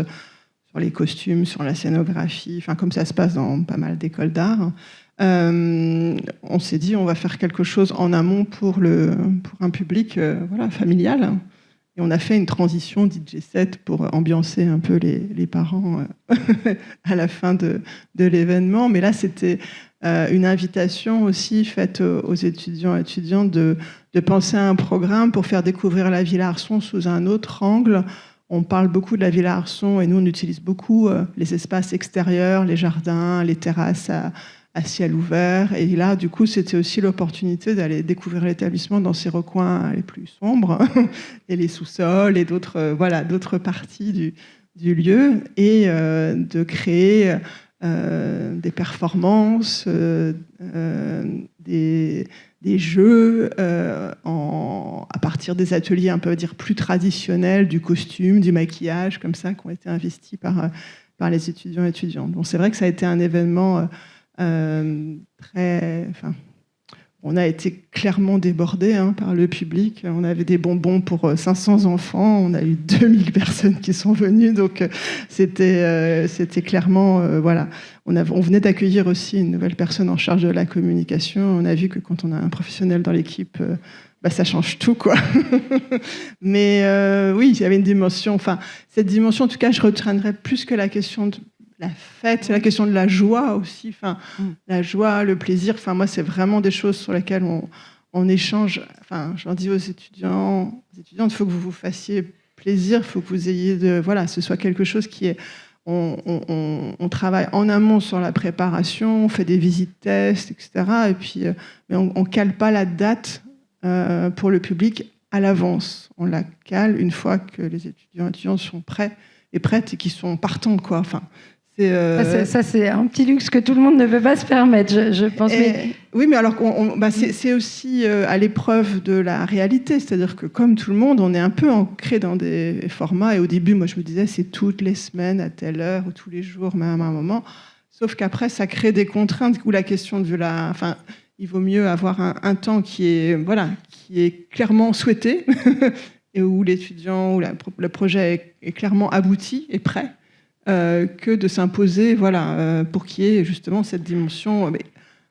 sur les costumes, sur la scénographie, enfin, comme ça se passe dans pas mal d'écoles d'art. On s'est dit, on va faire quelque chose en amont pour un public voilà, familial. Et on a fait une transition DJ set pour ambiancer un peu les parents à la fin de l'événement. Mais là, c'était une invitation aussi faite aux étudiants et étudiantes de penser à un programme pour faire découvrir la Villa Arson sous un autre angle. On parle beaucoup de la Villa Arson et nous, on utilise beaucoup les espaces extérieurs, les jardins, les terrasses à ciel ouvert. Et là, du coup, c'était aussi l'opportunité d'aller découvrir l'établissement dans ses recoins les plus sombres et les sous-sols et d'autres parties du lieu et de créer des performances, des jeux à partir des ateliers un peu dire plus traditionnels du costume, du maquillage, comme ça, qui ont été investis par les étudiants et étudiantes. Bon, c'est vrai que ça a été un événement on a été clairement débordés par le public. On avait des bonbons pour 500 enfants. On a eu 2000 personnes qui sont venues. Donc, c'était clairement... voilà. On venait d'accueillir aussi une nouvelle personne en charge de la communication. On a vu que quand on a un professionnel dans l'équipe, ça change tout, quoi. Mais oui, il y avait une dimension... Enfin, cette dimension, en tout cas, je retiendrai plus que la question de la fête, c'est la question de la joie aussi, la joie, le plaisir. Enfin, moi, c'est vraiment des choses sur lesquelles on échange. Enfin, je leur dis aux étudiantes, il faut que vous vous fassiez plaisir, il faut que vous ayez ce soit quelque chose qui est. On travaille en amont sur la préparation, on fait des visites tests, etc. Et puis, mais on cale pas la date pour le public à l'avance. On la cale une fois que les étudiants et étudiantes sont prêts prêtes et qui sont partantes, quoi. Enfin, ça, c'est un petit luxe que tout le monde ne peut pas se permettre, je pense. Oui, mais alors c'est aussi à l'épreuve de la réalité. C'est-à-dire que comme tout le monde, on est un peu ancré dans des formats. Et au début, moi, je me disais, c'est toutes les semaines, à telle heure, ou tous les jours, même à un moment. Sauf qu'après, ça crée des contraintes où la question de enfin, il vaut mieux avoir un temps qui est clairement souhaité et où l'étudiant ou le projet est clairement abouti et prêt. Que de s'imposer, pour qu'il y ait justement cette dimension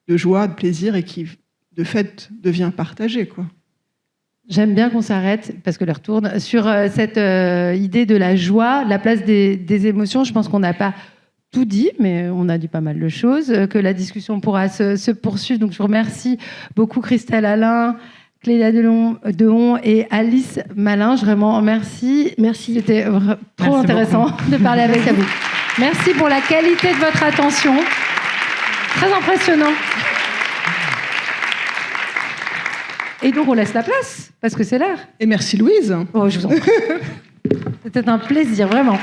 de joie, de plaisir et qui, de fait, devient partagée, quoi. J'aime bien qu'on s'arrête, parce que l'heure tourne, sur cette idée de la joie, la place des émotions. Je pense qu'on n'a pas tout dit, mais on a dit pas mal de choses, que la discussion pourra se poursuivre. Donc je vous remercie beaucoup Christelle Alain, Clélia Dehon et Alice Malin. Vraiment, merci. Merci. C'était trop intéressant de parler avec vous. Merci pour la qualité de votre attention. Très impressionnant. Et donc, on laisse la place, parce que c'est l'heure. Et merci Louise. Oh, je vous en prie. C'était un plaisir, vraiment.